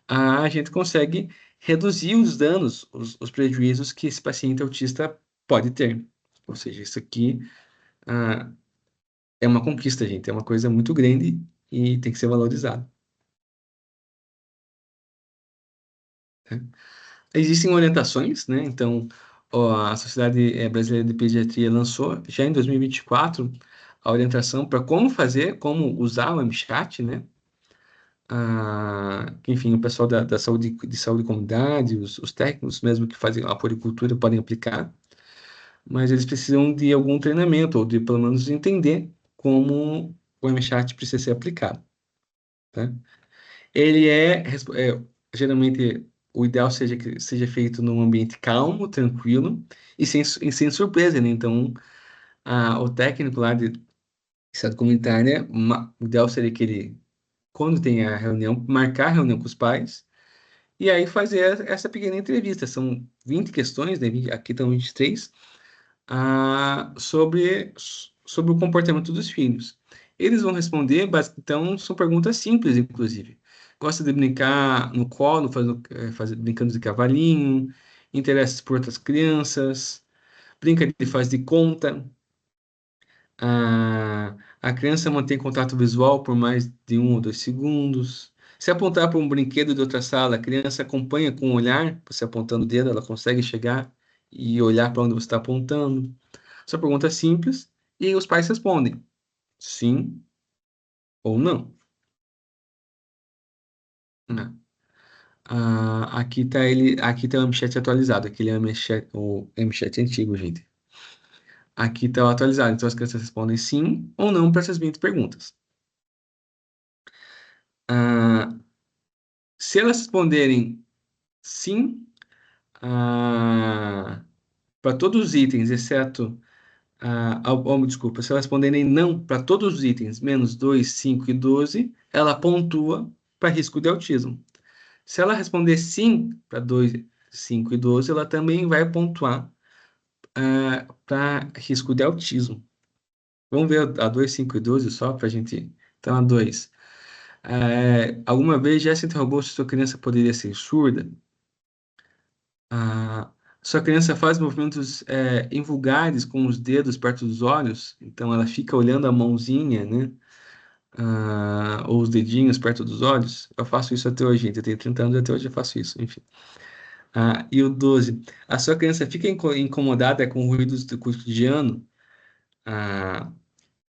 Speaker 2: A gente consegue reduzir os danos, os prejuízos que esse paciente autista pode ter. Ou seja, isso aqui é uma conquista, gente, é uma coisa muito grande e tem que ser valorizado. Né? Existem orientações, né? Então, a Sociedade Brasileira de Pediatria lançou já em 2024 a orientação para como usar o MChat, né? Enfim, o pessoal da saúde, de saúde e comunidade, os técnicos mesmo que fazem a poricultura podem aplicar, mas eles precisam de algum treinamento ou de pelo menos entender como o MChat precisa ser aplicado, tá? Ele geralmente, o ideal seja que seja feito num ambiente calmo, tranquilo e sem surpresa, né? Então, o técnico lá de saúde comunitária, o ideal seria que ele, quando tem a reunião, marcar a reunião com os pais e aí fazer essa pequena entrevista. São 20 questões, né? Aqui estão 23, sobre o comportamento dos filhos. Eles vão responder, então, são perguntas simples, inclusive. Gosta de brincar no colo, brincando de cavalinho, interessa por outras crianças, brinca de faz de conta. A criança mantém contato visual por mais de 1 ou 2 segundos. Se apontar para um brinquedo de outra sala, a criança acompanha com o olhar, você apontando o dedo, ela consegue chegar e olhar para onde você está apontando. São perguntas simples e aí os pais respondem sim ou não. Né? Aqui tá o MChat atualizado, aquele é o MChat antigo, gente. Aqui está o atualizado, então as crianças respondem sim ou não para essas 20 perguntas. Ah, se elas responderem sim, para todos os itens, exceto desculpa, se elas responderem não para todos os itens, menos 2, 5 e 12, ela pontua para risco de autismo. Se ela responder sim para 2, 5 e 12, ela também vai pontuar para risco de autismo. Vamos ver a 2, 5 e 12 só para a gente. Então, a 2. Alguma vez já se interrogou se sua criança poderia ser surda? A sua criança faz movimentos invulgares com os dedos perto dos olhos, então ela fica olhando a mãozinha, né? Ou os dedinhos perto dos olhos. Eu faço isso até hoje, gente. Eu tenho 30 anos e até hoje eu faço isso, enfim. E o 12. A sua criança fica incomodada com ruídos do cotidiano? Ah,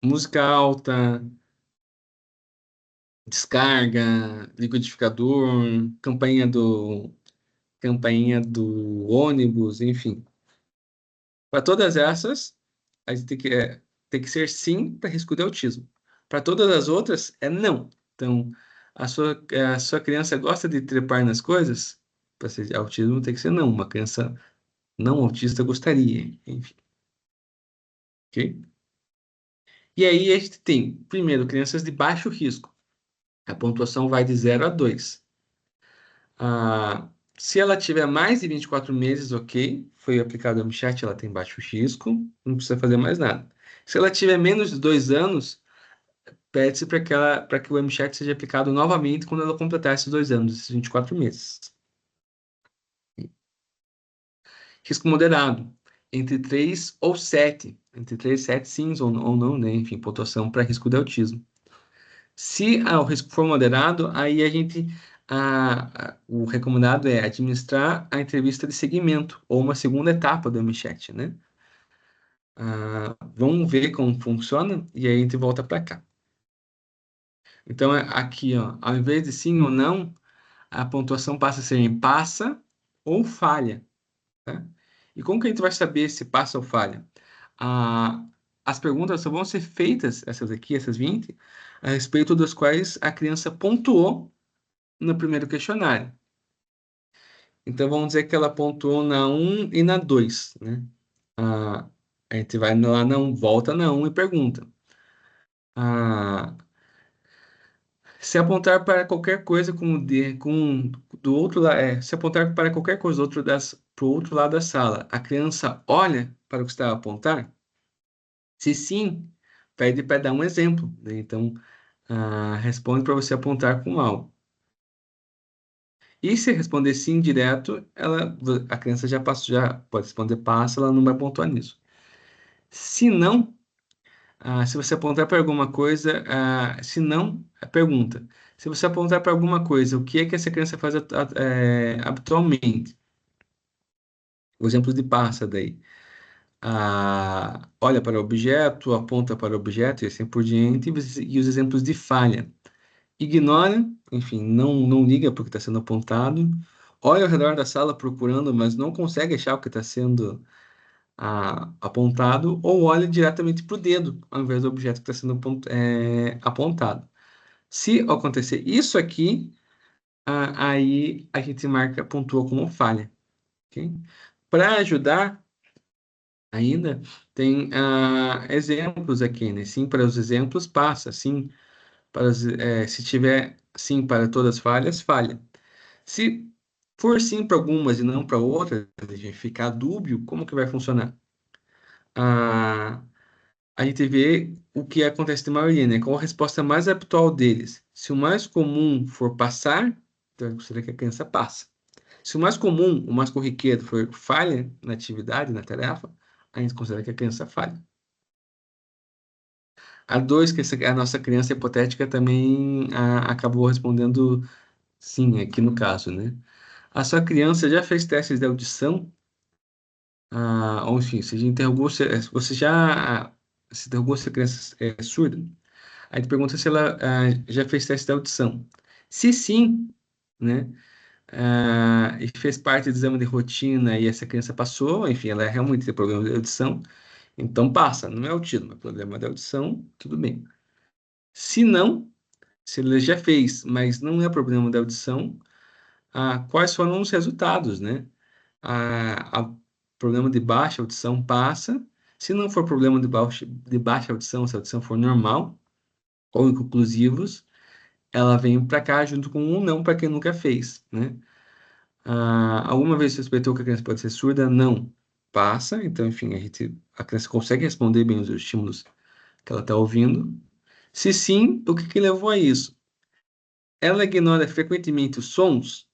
Speaker 2: música alta, descarga, liquidificador, campainha do ônibus, enfim. Para todas essas, a gente tem que ser sim para risco de autismo. Para todas as outras, é não. Então, a sua criança gosta de trepar nas coisas? Para ser autismo, tem que ser não. Uma criança não autista gostaria, enfim. Ok? E aí a gente tem, primeiro, crianças de baixo risco. A pontuação vai de 0 a 2. Ah, se ela tiver mais de 24 meses, ok, foi aplicado o MChat, ela tem baixo risco, não precisa fazer mais nada. Se ela tiver menos de 2 anos, pede-se para que o MChat seja aplicado novamente quando ela completar esses 2 anos, esses 24 meses. Risco moderado, entre 3 ou 7. Entre 3 e 7, sim ou não, né? Enfim, pontuação para risco de autismo. Se o risco for moderado, aí o recomendado é administrar a entrevista de seguimento ou uma segunda etapa do MChat, né? Vamos ver como funciona e aí a gente volta para cá. Então, aqui, ó, ao invés de sim ou não, a pontuação passa a ser em passa ou falha, tá? E como que a gente vai saber se passa ou falha? Ah, as perguntas só vão ser feitas, essas aqui, essas 20, a respeito das quais a criança pontuou no primeiro questionário. Então, vamos dizer que ela pontuou na 1 e na 2, né? A gente vai lá na 1, volta na 1 e pergunta. Se apontar para qualquer coisa do outro lado, se apontar para qualquer coisa pro outro lado da sala, a criança olha para o que está a apontar? Se sim, pede para dar um exemplo, né? Então, responde para você apontar com algo. E se responder sim direto, a criança já pode responder passa, ela não vai pontuar nisso. Se não, se você apontar para alguma coisa, se não, pergunta. Se você apontar para alguma coisa, o que é que essa criança faz habitualmente? O exemplo de passa daí. Olha para o objeto, aponta para o objeto e assim por diante. E os exemplos de falha. Ignora, enfim, não liga porque está sendo apontado. Olha ao redor da sala procurando, mas não consegue achar o que está sendo apontado, ou olha diretamente para o dedo, ao invés do objeto que está sendo apontado. Se acontecer isso aqui, aí a gente pontua como falha. Ok? Para ajudar, ainda tem exemplos aqui, né? Sim, para os exemplos, passa. Sim, se tiver sim para todas as falhas, falha. Se for sim para algumas e não para outras, a gente ficar dúbio, como que vai funcionar? Ah, a gente vê o que acontece na maioria, né? Qual a resposta mais habitual deles? Se o mais comum for passar, então será que a criança passa? Se o mais comum, o mais corriqueiro for falha na atividade, na tarefa, a gente considera que a criança falha. A dois, que a nossa criança hipotética também acabou respondendo sim, aqui no caso, né? A sua criança já fez testes de audição? Ou enfim, você interrogou você se interrogou se a criança é surda? Aí tu pergunta se ela já fez teste de audição. Se sim, né? E fez parte do exame de rotina e essa criança passou, enfim, ela realmente tem problema de audição, então passa, não é autismo, é problema de audição, tudo bem. Se não, se ele já fez, mas não é problema de audição, quais foram os resultados, né? Problema de baixa audição passa, se não for problema de baixa audição, se a audição for normal ou inconclusivos, ela vem para cá junto com um não para quem nunca fez, né? Alguma vez suspeitou que a criança pode ser surda? Não. Passa, então, enfim, a criança consegue responder bem os estímulos que ela está ouvindo. Se sim, o que levou a isso? Ela ignora frequentemente os sons?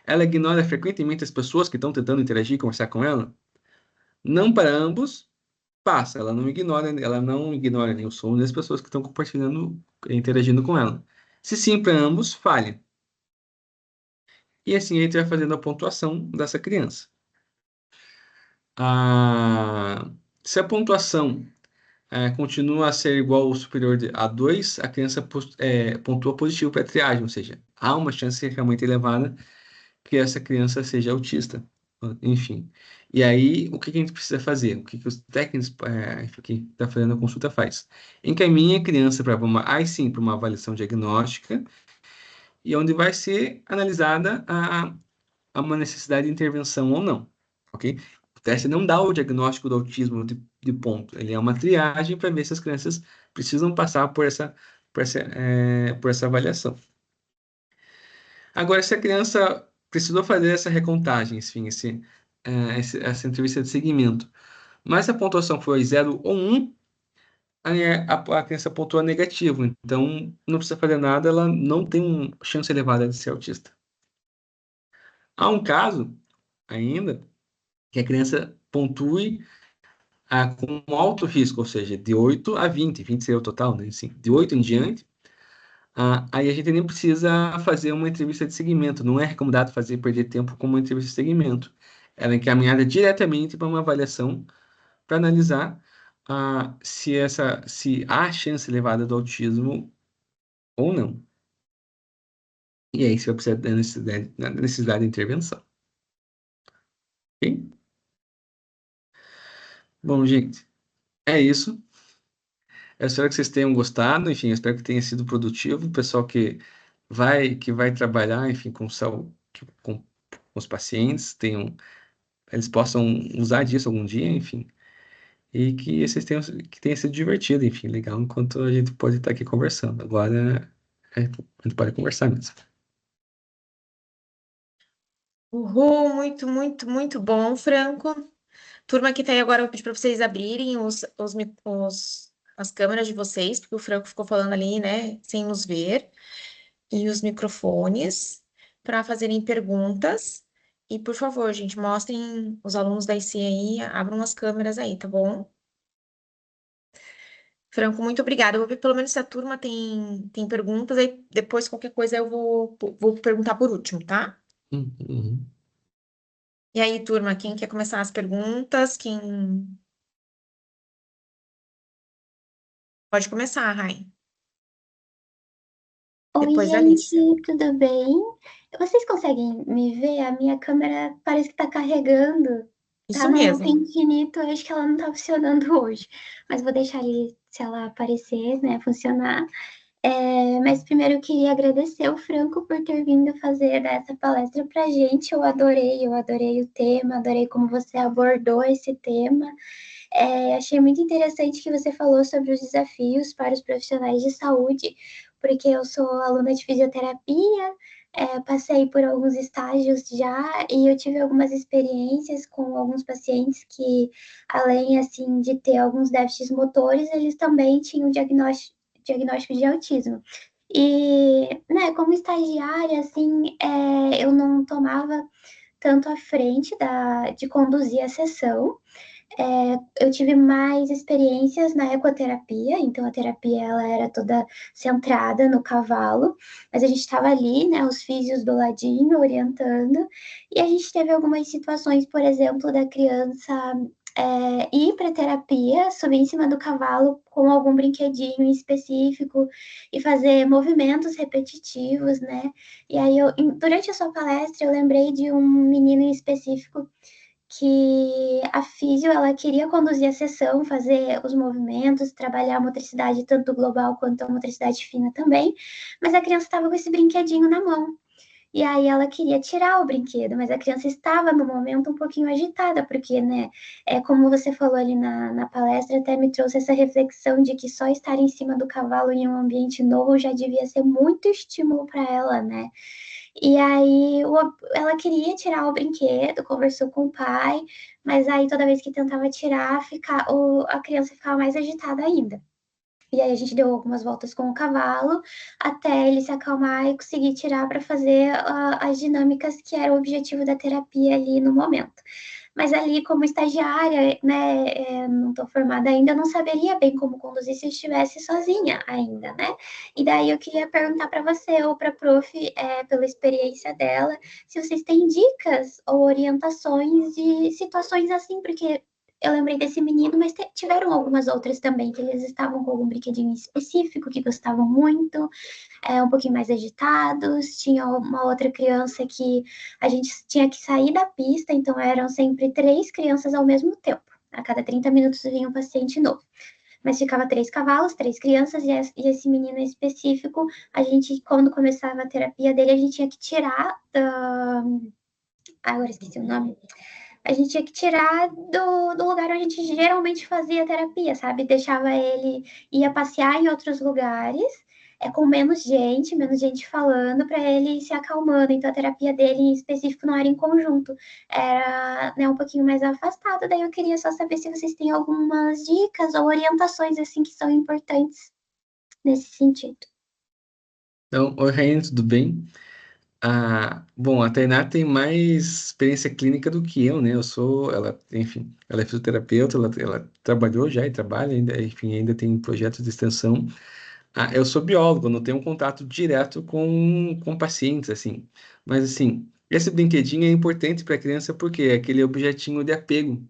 Speaker 2: Ela ignora frequentemente as pessoas que estão tentando interagir e conversar com ela? Não para ambos, passa. Ela não ignora nem o som das pessoas que estão compartilhando, interagindo com ela. Se sim para ambos, falha. E assim a gente vai fazendo a pontuação dessa criança. Se a pontuação continua a ser igual ou superior a 2, a criança pontua positivo para a triagem, ou seja, há uma chance realmente elevada que essa criança seja autista. Enfim. E aí, o que a gente precisa fazer? O que os técnicos que está fazendo a consulta faz? Encaminha a criança para aí sim, para uma avaliação diagnóstica, e onde vai ser analisada a uma necessidade de intervenção ou não, ok? O teste não dá o diagnóstico do autismo de ponto, ele é uma triagem para ver se as crianças precisam passar por essa avaliação. Agora, se a criança precisou fazer essa recontagem, enfim, essa entrevista de seguimento, mas a pontuação foi 0 ou 1, a criança pontua negativo, então não precisa fazer nada, ela não tem uma chance elevada de ser autista. Há um caso ainda que a criança pontue com alto risco, ou seja, de 8 a 20, 20 seria o total, né? Assim, de 8 em diante, aí a gente nem precisa fazer uma entrevista de seguimento, não é recomendado perder tempo com uma entrevista de seguimento. Ela é encaminhada diretamente para uma avaliação para analisar se há chance elevada do autismo ou não. E aí, se vai precisar da necessidade de intervenção. Ok? Bom, gente, é isso. Eu espero que vocês tenham gostado, enfim, eu espero que tenha sido produtivo. O pessoal que vai trabalhar, enfim, com os pacientes, eles possam usar disso algum dia, enfim, e que tenha sido divertido, enfim, legal, enquanto a gente pode estar aqui conversando. Agora, a gente pode conversar mesmo.
Speaker 1: Uhul, muito, muito, muito bom, Franco. Turma que tá aí agora, eu vou pedir para vocês abrirem as câmeras de vocês, porque o Franco ficou falando ali, né, sem nos ver, e os microfones, para fazerem perguntas. E, por favor, gente, mostrem os alunos da IC aí, abram as câmeras aí, tá bom? Franco, muito obrigada. Eu vou ver pelo menos se a turma tem perguntas, aí depois qualquer coisa eu vou perguntar por último, tá?
Speaker 2: Uhum.
Speaker 1: E aí, turma, quem quer começar as perguntas? Quem pode começar, Rai?
Speaker 3: Oi,
Speaker 1: Depois da Alicia.
Speaker 3: gente, tudo bem? Vocês conseguem me ver? A minha câmera parece que tá carregando.
Speaker 1: Isso
Speaker 3: Tá no loop
Speaker 1: mesmo.
Speaker 3: infinito, eu acho que ela não tá funcionando hoje. Mas vou deixar ali, se ela aparecer, né, funcionar. Mas primeiro eu queria agradecer o Franco por ter vindo fazer essa palestra para a gente. Eu adorei o tema, adorei como você abordou esse tema. Achei muito interessante que você falou sobre os desafios para os profissionais de saúde, porque eu sou aluna de fisioterapia, passei por alguns estágios já e eu tive algumas experiências com alguns pacientes que, além assim de ter alguns déficits motores, eles também tinham diagnóstico de autismo. E, né, como estagiária, assim, eu não tomava tanto à frente de conduzir a sessão, eu tive mais experiências na ecoterapia, então a terapia ela era toda centrada no cavalo, mas a gente estava ali, né, os físios do ladinho, orientando, e a gente teve algumas situações, por exemplo, da criança ir para terapia, subir em cima do cavalo com algum brinquedinho em específico e fazer movimentos repetitivos, né? E aí, durante a sua palestra, eu lembrei de um menino em específico que a físio ela queria conduzir a sessão, fazer os movimentos, trabalhar a motricidade tanto global quanto a motricidade fina também, mas a criança estava com esse brinquedinho na mão. E aí ela queria tirar o brinquedo, mas a criança estava no momento um pouquinho agitada, porque, né, como você falou ali na palestra, até me trouxe essa reflexão de que só estar em cima do cavalo em um ambiente novo já devia ser muito estímulo para ela, né? E aí ela queria tirar o brinquedo, conversou com o pai, mas aí toda vez que tentava tirar, a criança ficava mais agitada ainda. E aí a gente deu algumas voltas com o cavalo até ele se acalmar e conseguir tirar para fazer as dinâmicas que era o objetivo da terapia ali no momento. Mas ali, como estagiária, né, não estou formada ainda, eu não saberia bem como conduzir se eu estivesse sozinha ainda, né? E daí eu queria perguntar para você ou para a prof, pela experiência dela, se vocês têm dicas ou orientações de situações assim, porque eu lembrei desse menino, mas tiveram algumas outras também, que eles estavam com algum brinquedinho específico que gostavam muito, um pouquinho mais agitados. Tinha uma outra criança que a gente tinha que sair da pista, então eram sempre 3 crianças ao mesmo tempo. A cada 30 minutos vinha um paciente novo. Mas ficava 3 cavalos, 3 crianças, e esse menino específico, a gente, quando começava a terapia dele, a gente tinha que tirar da. Agora esqueci o nome, a gente tinha que tirar do lugar onde a gente geralmente fazia terapia, sabe? Deixava ele ia passear em outros lugares, com menos gente falando, para ele ir se acalmando. Então a terapia dele em específico não era em conjunto, era, né, um pouquinho mais afastado. Daí eu queria só saber se vocês têm algumas dicas ou orientações assim que são importantes nesse sentido.
Speaker 2: Então, oi, Raine, tudo bem? Bom, a Tainá tem mais experiência clínica do que eu, né? Enfim, ela é fisioterapeuta, ela trabalhou já e trabalha ainda, enfim, ainda tem projetos de extensão. Eu sou biólogo, não tenho um contato direto com pacientes, assim. Mas, assim, esse brinquedinho é importante para a criança porque é aquele objetinho de apego.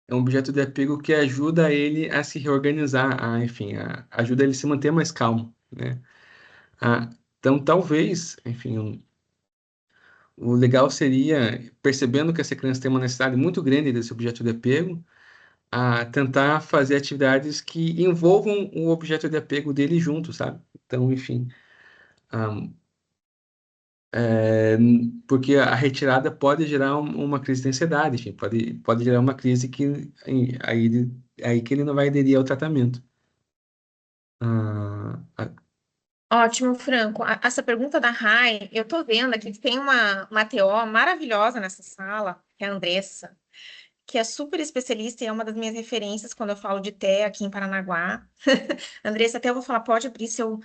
Speaker 2: É um objeto de apego que ajuda ele a se reorganizar, enfim, ajuda ele a se manter mais calmo, né? Então, talvez, enfim, o legal seria, percebendo que essa criança tem uma necessidade muito grande desse objeto de apego, a tentar fazer atividades que envolvam o objeto de apego dele junto, sabe? Então, enfim, ah, porque a retirada pode gerar uma crise de ansiedade, enfim, pode gerar uma crise que aí que ele não vai aderir ao tratamento. Ah, ah,
Speaker 1: Ótimo, Franco. Essa pergunta da Rai, eu tô vendo aqui que tem uma TO maravilhosa nessa sala, que é a Andressa, que é super especialista e é uma das minhas referências quando eu falo de TE aqui em Paranaguá. Andressa, até eu vou falar, pode abrir seu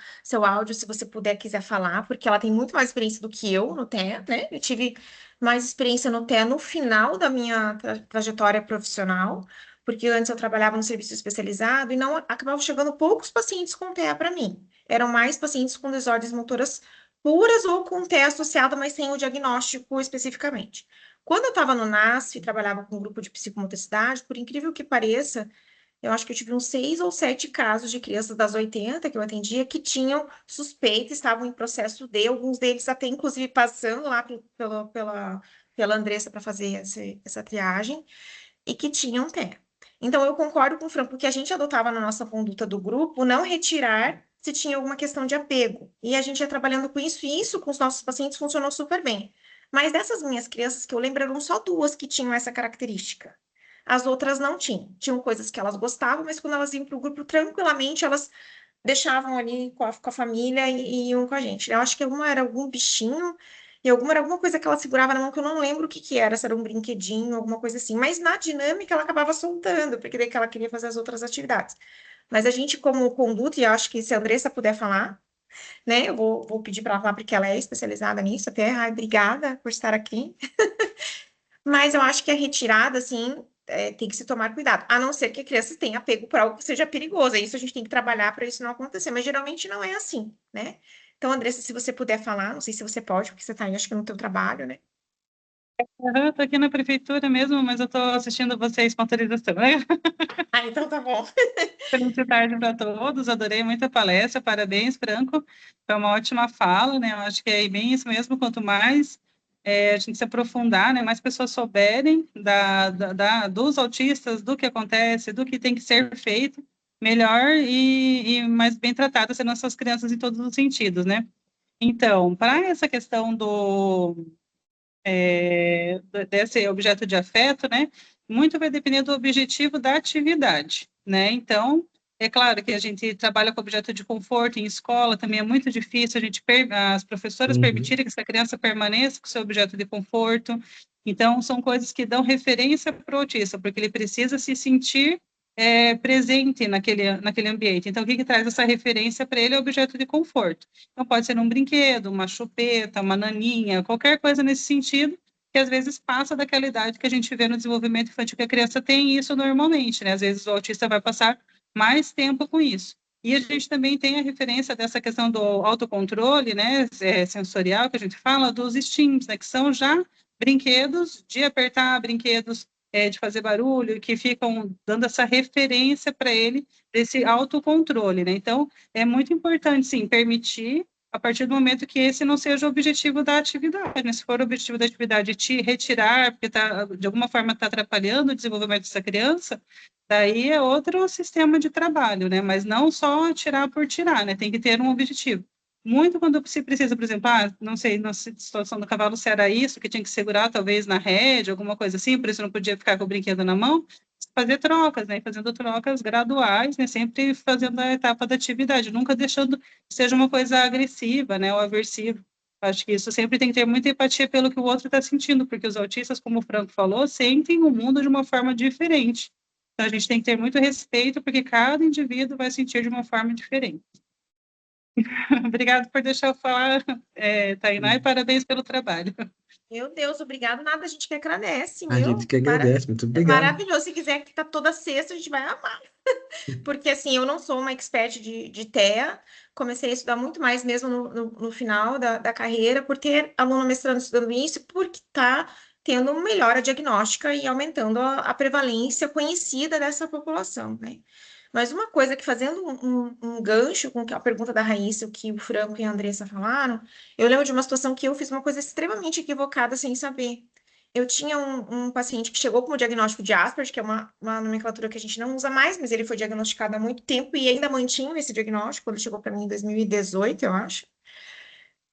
Speaker 1: áudio se você puder, quiser falar, porque ela tem muito mais experiência do que eu no TE, né? Eu tive mais experiência no TE no final da minha trajetória profissional, porque antes eu trabalhava no serviço especializado e não acabava chegando poucos pacientes com TE para mim. Eram mais pacientes com desordens motoras puras ou com TE associado, mas sem o diagnóstico especificamente. Quando eu estava no NASF, trabalhava com um grupo de psicomotricidade, por incrível que pareça, eu acho que eu tive uns 6 ou 7 casos de crianças das 80 que eu atendia que tinham suspeita, estavam em processo de, alguns deles até inclusive passando lá pela Andressa para fazer essa triagem. e que tinham TEA. Então, eu concordo com o Franco, que a gente adotava na nossa conduta do grupo não retirar se tinha alguma questão de apego. E a gente ia trabalhando com isso, e isso com os nossos pacientes funcionou super bem. Mas dessas minhas crianças que eu lembro, eram só duas que tinham essa característica. As outras não tinham. Tinham coisas que elas gostavam, mas quando elas iam para o grupo, tranquilamente, elas deixavam ali com a família e iam com a gente. Eu acho que alguma era algum bichinho e alguma era alguma coisa que ela segurava na mão que eu não lembro o que que era, se era um brinquedinho, alguma coisa assim. Mas na dinâmica ela acabava soltando, porque daí que ela queria fazer as outras atividades. Mas a gente, como conduta, e eu acho que se a Andressa puder falar, né, eu vou pedir para ela falar, porque ela é especializada nisso até. Ai, obrigada por estar aqui. Mas eu acho que a retirada, assim, tem que se tomar cuidado, a não ser que a criança tenha apego por algo que seja perigoso. É isso, a gente tem que trabalhar para isso não acontecer, mas geralmente não é assim, né? Então, Andressa, se você puder falar, não sei se você pode, porque você está aí, acho que no teu trabalho, né?
Speaker 4: Aham, tô aqui na prefeitura mesmo, mas eu tô assistindo vocês com autorização, né?
Speaker 1: Ah, então tá bom.
Speaker 4: Excelente tarde para todos, adorei muito a palestra, parabéns, Franco, foi uma ótima fala, né? Eu acho que é bem isso mesmo, quanto mais a gente se aprofundar, né, mais pessoas souberem dos autistas, do que acontece, do que tem que ser feito, melhor e mais bem tratadas serão essas crianças em todos os sentidos, né? Então, para essa questão desse objeto de afeto, né, muito vai depender do objetivo da atividade, né? Então, é claro que a gente trabalha com objeto de conforto em escola, também é muito difícil as professoras
Speaker 2: Uhum.
Speaker 4: permitirem que essa criança permaneça com seu objeto de conforto. Então, são coisas que dão referência para o autista, porque ele precisa se sentir presente naquele ambiente. Então, o que traz essa referência para ele é o objeto de conforto. Então, pode ser um brinquedo, uma chupeta, uma naninha, qualquer coisa nesse sentido, que às vezes passa daquela idade que a gente vê no desenvolvimento infantil, que a criança tem isso normalmente, né? Às vezes o autista vai passar mais tempo com isso. E a gente também tem a referência dessa questão do autocontrole, né, sensorial, que a gente fala, dos instintos, né, que são já brinquedos de apertar, brinquedos de fazer barulho, que ficam dando essa referência para ele, desse autocontrole, né? Então, é muito importante, sim, permitir a partir do momento que esse não seja o objetivo da atividade, né? Se for o objetivo da atividade te retirar, porque de alguma forma está atrapalhando o desenvolvimento dessa criança, daí é outro sistema de trabalho, né? Mas não só tirar por tirar, né? Tem que ter um objetivo. Muito quando se precisa, por exemplo, não sei, na situação do cavalo, se era isso, que tinha que segurar talvez na rede, alguma coisa assim, por isso não podia ficar com o brinquedo na mão, fazer trocas, né? Fazendo trocas graduais, né? Sempre fazendo a etapa da atividade, nunca deixando que seja uma coisa agressiva, né? Ou aversiva. Acho que isso sempre tem que ter muita empatia pelo que o outro está sentindo, porque os autistas, como o Franco falou, sentem o mundo de uma forma diferente. Então, a gente tem que ter muito respeito, porque cada indivíduo vai sentir de uma forma diferente. Obrigado por deixar eu falar, Tainá, e parabéns pelo trabalho.
Speaker 1: Meu Deus, obrigado. Nada, a gente que agradece,
Speaker 2: A gente
Speaker 1: meu.
Speaker 2: que agradece, muito obrigado.
Speaker 1: Maravilhoso. Se quiser que tá toda sexta, a gente vai amar. Porque assim, eu não sou uma expert de TEA, comecei a estudar muito mais mesmo no final da carreira, por ter aluno mestrando estudando isso, porque está tendo melhora diagnóstica e aumentando a prevalência conhecida dessa população, né? Mas uma coisa que, fazendo um gancho com a pergunta da Raíssa, o que o Franco e a Andressa falaram, eu lembro de uma situação que eu fiz uma coisa extremamente equivocada sem saber. Eu tinha um paciente que chegou com o diagnóstico de Asperger, que é uma nomenclatura que a gente não usa mais, mas ele foi diagnosticado há muito tempo e ainda mantinha esse diagnóstico, quando chegou para mim em 2018, eu acho.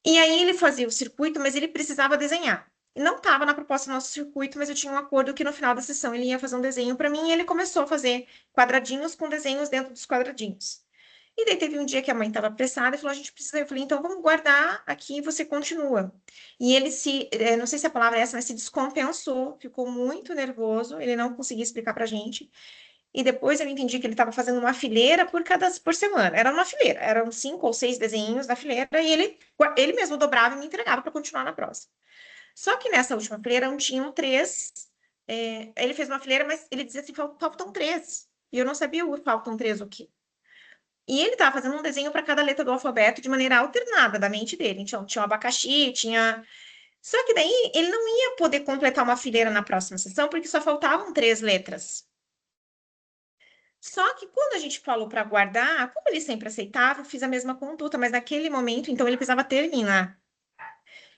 Speaker 1: E aí ele fazia o circuito, mas ele precisava desenhar. E não estava na proposta do nosso circuito, mas eu tinha um acordo que no final da sessão ele ia fazer um desenho para mim e ele começou a fazer quadradinhos com desenhos dentro dos quadradinhos. E daí teve um dia que a mãe estava apressada e falou: a gente precisa. Eu falei: então vamos guardar aqui e você continua. E ele não sei se a palavra é essa, mas se descompensou, ficou muito nervoso, ele não conseguia explicar para a gente. E depois eu entendi que ele estava fazendo uma fileira por semana. Era uma fileira, eram 5 ou 6 desenhos na fileira e ele mesmo dobrava e me entregava para continuar na próxima. Só que nessa última fileira não tinham 3. Ele fez uma fileira, mas ele dizia assim: faltam 3. E eu não sabia o faltam 3 o quê. E ele estava fazendo um desenho para cada letra do alfabeto de maneira alternada da mente dele. Então, tinha um abacaxi, tinha. Só que daí ele não ia poder completar uma fileira na próxima sessão, porque só faltavam 3 letras. Só que quando a gente falou para guardar, como ele sempre aceitava, eu fiz a mesma conduta, mas naquele momento, então ele precisava terminar.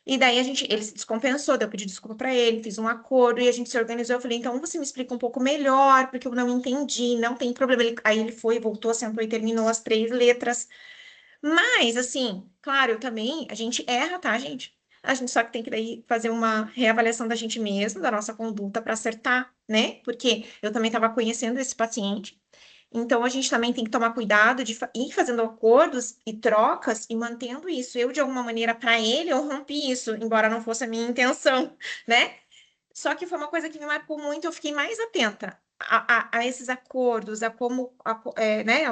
Speaker 1: E daí ele se descompensou, daí eu pedi desculpa pra ele, fiz um acordo e a gente se organizou. Eu falei, então você me explica um pouco melhor, porque eu não entendi, não tem problema. Aí ele foi, voltou, sentou e terminou as 3 letras. Mas, assim, claro, eu também, a gente erra, tá, gente? A gente só que tem que daí fazer uma reavaliação da gente mesmo, da nossa conduta, para acertar, né? Porque eu também estava conhecendo esse paciente. Então, a gente também tem que tomar cuidado de ir fazendo acordos e trocas e mantendo isso. Eu, de alguma maneira, para ele, eu rompi isso, embora não fosse a minha intenção, né? Só que foi uma coisa que me marcou muito, eu fiquei mais atenta a esses acordos, a como, né,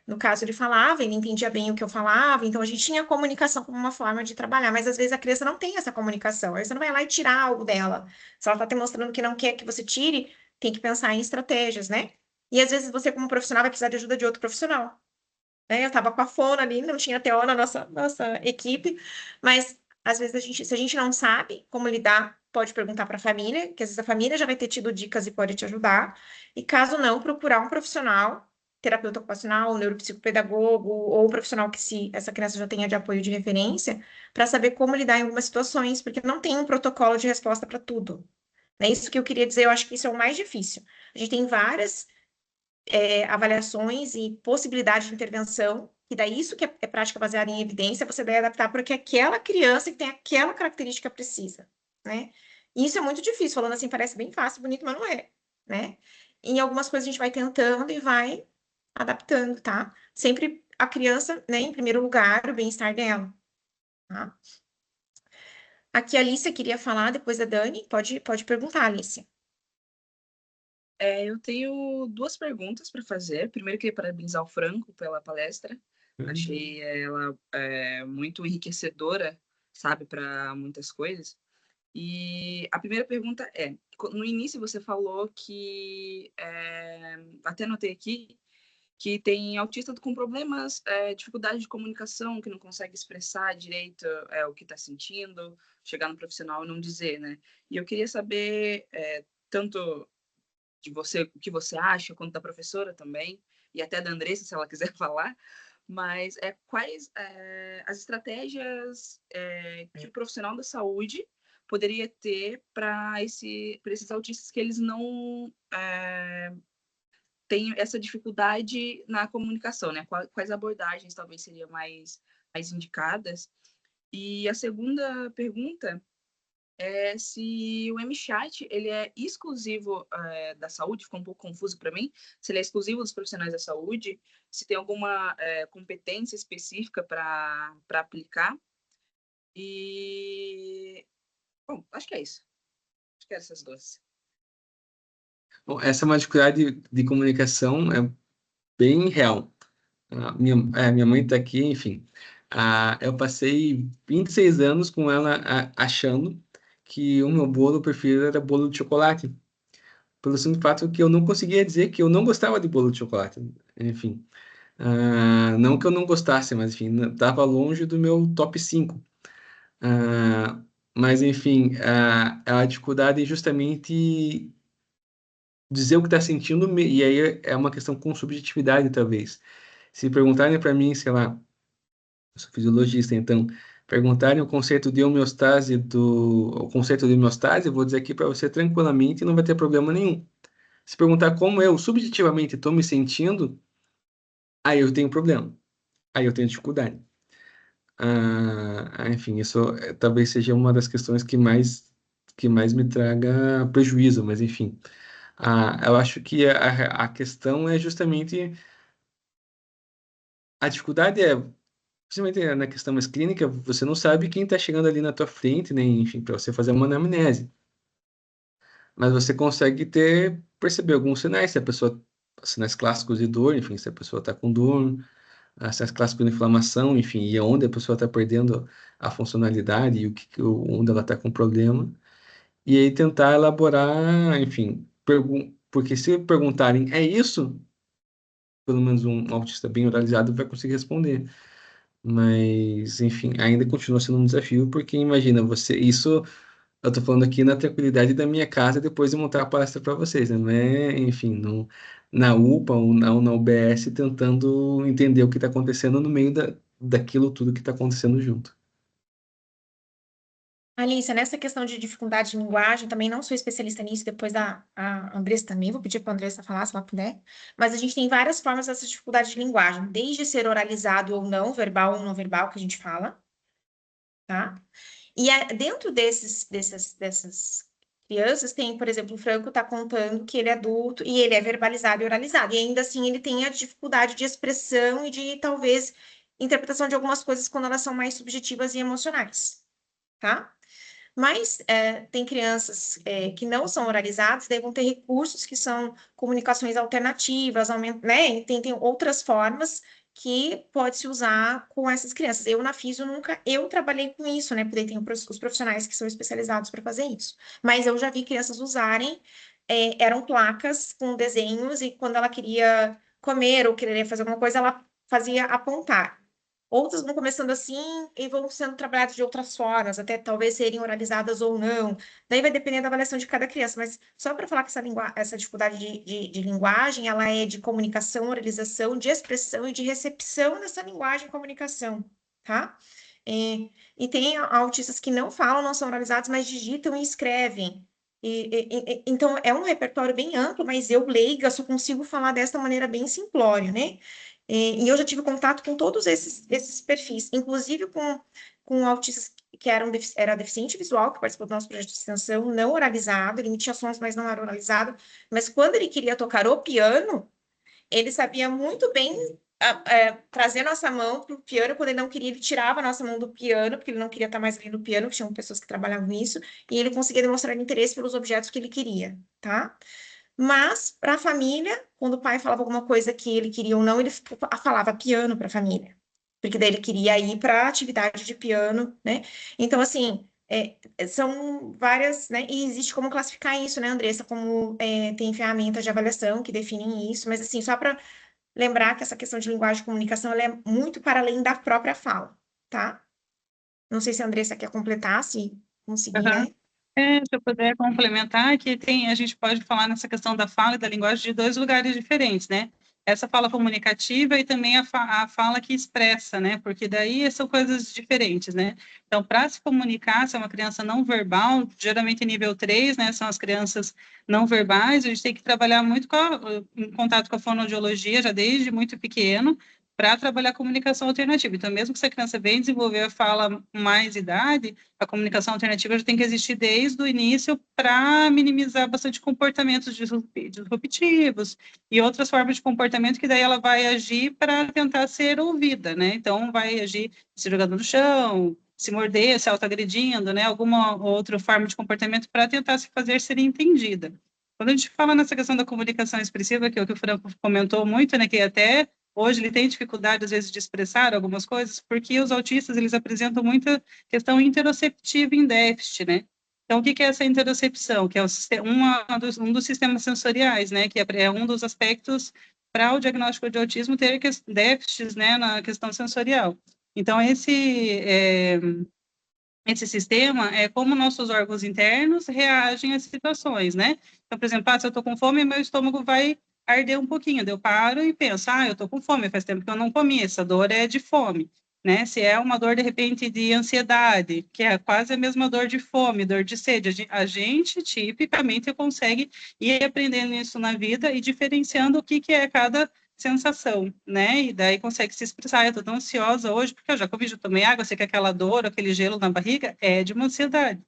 Speaker 1: no caso ele falava, ele entendia bem o que eu falava, então a gente tinha a comunicação como uma forma de trabalhar, mas às vezes a criança não tem essa comunicação, aí você não vai lá e tirar algo dela. Se ela está te mostrando que não quer que você tire, tem que pensar em estratégias, né? E às vezes você, como profissional, vai precisar de ajuda de outro profissional, né? Eu estava com a Fona ali, não tinha TO na nossa equipe, mas às vezes se a gente não sabe como lidar, pode perguntar para a família, que às vezes a família já vai ter tido dicas e pode te ajudar, e caso não, procurar um profissional, terapeuta ocupacional, um neuropsicopedagogo, ou um profissional que se essa criança já tenha de apoio de referência, para saber como lidar em algumas situações, porque não tem um protocolo de resposta para tudo. É isso que eu queria dizer, eu acho que isso é o mais difícil. A gente tem várias avaliações e possibilidades de intervenção, e daí isso que é prática baseada em evidência, você vai adaptar para que aquela criança que tem aquela característica precisa, né? E isso é muito difícil, falando assim, parece bem fácil, bonito, mas não é, né? Em algumas coisas a gente vai tentando e vai adaptando, tá? Sempre a criança, né, em primeiro lugar, o bem-estar dela, tá? Aqui a Alicia queria falar, depois da Dani, pode perguntar, Alicia.
Speaker 5: Eu tenho duas perguntas para fazer. Primeiro, eu queria parabenizar o Franco pela palestra. Achei ela muito enriquecedora, sabe, para muitas coisas. E a primeira pergunta é: no início você falou que, até anotei aqui, que tem autista com problemas, dificuldade de comunicação, que não consegue expressar direito o que está sentindo, chegar no profissional e não dizer, né? E eu queria saber tanto de você, o que você acha, quanto da professora também, e até da Andressa, se ela quiser falar, mas quais as estratégias que o profissional da saúde poderia ter para esses autistas que eles não têm essa dificuldade na comunicação, né? Quais abordagens talvez seriam mais indicadas? E a segunda pergunta se o MChat ele é exclusivo da saúde, ficou um pouco confuso para mim, se ele é exclusivo dos profissionais da saúde, se tem alguma competência específica para aplicar. E, bom, acho que é isso. Acho que é essas duas.
Speaker 2: Bom, essa é uma dificuldade de comunicação bem real. Minha mãe está aqui, enfim. Eu passei 26 anos com ela achando que o meu bolo preferido era bolo de chocolate, pelo simples fato que eu não conseguia dizer que eu não gostava de bolo de chocolate. Enfim, não que eu não gostasse, mas enfim, estava longe do meu top 5. Mas enfim, a dificuldade é justamente dizer o que está sentindo, e aí é uma questão com subjetividade, talvez. Se perguntarem para mim, sei lá, eu sou fisiologista, então, perguntarem o conceito de homeostase, eu vou dizer aqui para você tranquilamente e não vai ter problema nenhum. Se perguntar como eu subjetivamente estou me sentindo, aí eu tenho problema, aí eu tenho dificuldade. Enfim, isso talvez seja uma das questões que mais me traga prejuízo, mas enfim. Eu acho que a questão é justamente a dificuldade principalmente na questão mais clínica, você não sabe quem está chegando ali na tua frente, né? Enfim, para você fazer uma anamnese. Mas você consegue perceber alguns sinais, se a pessoa, sinais clássicos de dor, enfim, se a pessoa está com dor, sinais clássicos de inflamação, enfim, e onde a pessoa está perdendo a funcionalidade e onde ela está com problema. E aí tentar elaborar, enfim, porque se perguntarem, é isso? Pelo menos um autista bem oralizado vai conseguir responder. Mas, enfim, ainda continua sendo um desafio, porque imagina, isso eu tô falando aqui na tranquilidade da minha casa depois de montar a palestra para vocês, né? Não é, enfim, na UPA ou na UBS tentando entender o que está acontecendo no meio daquilo tudo que está acontecendo junto.
Speaker 1: Alice, nessa questão de dificuldade de linguagem, também não sou especialista nisso, depois a Andressa também, vou pedir para a Andressa falar, se ela puder, mas a gente tem várias formas dessa dificuldade de linguagem, desde ser oralizado ou não, verbal ou não verbal, que a gente fala, tá? E dentro dessas crianças, tem, por exemplo, o Franco está contando que ele é adulto e ele é verbalizado e oralizado, e ainda assim ele tem a dificuldade de expressão e de, talvez, interpretação de algumas coisas quando elas são mais subjetivas e emocionais, tá? Mas tem crianças que não são oralizadas, daí vão ter recursos que são comunicações alternativas, né? Tem outras formas que pode-se usar com essas crianças. Eu, na Fisio, nunca eu trabalhei com isso, né? Porque tem os profissionais que são especializados para fazer isso. Mas eu já vi crianças usarem, eram placas com desenhos, e quando ela queria comer ou queria fazer alguma coisa, ela fazia apontar. Outras vão começando assim e vão sendo trabalhadas de outras formas, até talvez serem oralizadas ou não. Daí vai depender da avaliação de cada criança. Mas só para falar que essa dificuldade de linguagem, ela é de comunicação, oralização, de expressão e de recepção dessa linguagem e comunicação, tá? E tem autistas que não falam, não são oralizados, mas digitam e escrevem. Então, é um repertório bem amplo, mas eu, leiga, só consigo falar dessa maneira bem simplória, né? E eu já tive contato com todos esses perfis, inclusive com autistas que era deficiente visual, que participou do nosso projeto de extensão, não oralizado, ele emitia sons, mas não era oralizado. Mas quando ele queria tocar o piano, ele sabia muito bem trazer nossa mão para o piano. Quando ele não queria, ele tirava a nossa mão do piano, porque ele não queria estar mais ali no piano, que tinham pessoas que trabalhavam nisso, e ele conseguia demonstrar interesse pelos objetos que ele queria, tá? Mas, para a família, quando o pai falava alguma coisa que ele queria ou não, ele falava piano para a família. Porque daí ele queria ir para a atividade de piano, né? Então, assim, são várias, né? E existe como classificar isso, né, Andressa? Como tem ferramentas de avaliação que definem isso, mas, assim, só para lembrar que essa questão de linguagem de comunicação, ela é muito para além da própria fala, tá? Não sei se a Andressa quer completar, se conseguir,
Speaker 4: Aham.
Speaker 1: né?
Speaker 4: Se eu puder complementar, que a gente pode falar nessa questão da fala e da linguagem de dois lugares diferentes, né? Essa fala comunicativa e também a fala que expressa, né? Porque daí são coisas diferentes, né? Então, para se comunicar, se é uma criança não verbal, geralmente nível 3, né? São as crianças não verbais, a gente tem que trabalhar muito em contato com a fonoaudiologia, já desde muito pequeno, para trabalhar a comunicação alternativa. Então, mesmo que essa criança venha desenvolver a fala com mais idade, a comunicação alternativa já tem que existir desde o início para minimizar bastante comportamentos disruptivos e outras formas de comportamento que daí ela vai agir para tentar ser ouvida, né? Então, vai agir se jogando no chão, se morder, se autoagredindo, né? Alguma outra forma de comportamento para tentar se fazer ser entendida. Quando a gente fala nessa questão da comunicação expressiva, que é o que o Franco comentou muito, né? Que até hoje ele tem dificuldade, às vezes, de expressar algumas coisas, porque os autistas, eles apresentam muita questão interoceptiva em déficit, né? Então, o que é essa interocepção? Que é um dos sistemas sensoriais, né? Que é um dos aspectos para o diagnóstico de autismo ter déficits, né, na questão sensorial. Então, esse sistema é como nossos órgãos internos reagem às situações, né? Então, por exemplo, se eu estou com fome, meu estômago vai arder um pouquinho, daí eu paro e penso, eu estou com fome, faz tempo que eu não comi, essa dor é de fome, né? Se é uma dor, de repente, de ansiedade, que é quase a mesma dor de fome, dor de sede, a gente tipicamente consegue ir aprendendo isso na vida e diferenciando o que é cada sensação, né? E daí consegue se expressar. Eu estou tão ansiosa hoje porque eu já comi, já tomei água, sei que aquela dor, aquele gelo na barriga é de uma ansiedade.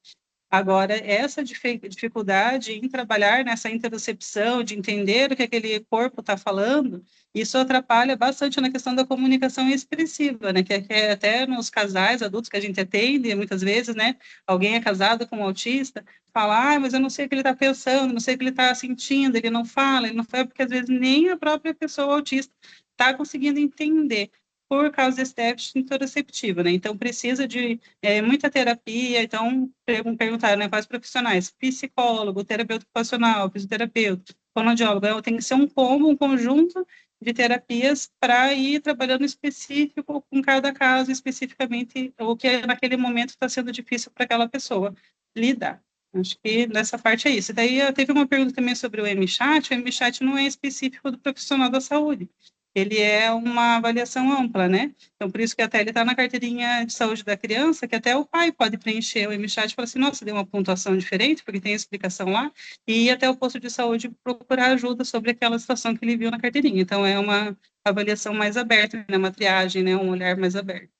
Speaker 4: Agora, essa dificuldade em trabalhar nessa interocepção, de entender o que aquele corpo está falando, isso atrapalha bastante na questão da comunicação expressiva, né? Que é até nos casais adultos que a gente atende, muitas vezes, né? Alguém é casado com um autista, fala, mas eu não sei o que ele está pensando, não sei o que ele está sentindo, ele não fala, porque às vezes nem a própria pessoa autista está conseguindo entender por causa desse déficit interoceptivo, né? Então, precisa de muita terapia. Então, perguntaram, né, quais profissionais? Psicólogo, terapeuta ocupacional, fisioterapeuta, fonoaudiólogo. Tem que ser um combo, um conjunto de terapias para ir trabalhando específico com cada caso, especificamente o que naquele momento está sendo difícil para aquela pessoa lidar. Acho que nessa parte é isso. Daí, teve uma pergunta também sobre o MChat. O MChat não é específico do profissional da saúde. ele é uma avaliação ampla, né? Então, por isso que até ele está na carteirinha de saúde da criança, que até o pai pode preencher o MChat e falar assim, nossa, deu uma pontuação diferente, porque tem explicação lá, e ir até o posto de saúde procurar ajuda sobre aquela situação que ele viu na carteirinha. Então, é uma avaliação mais aberta, né? Uma triagem, né? Um olhar mais aberto.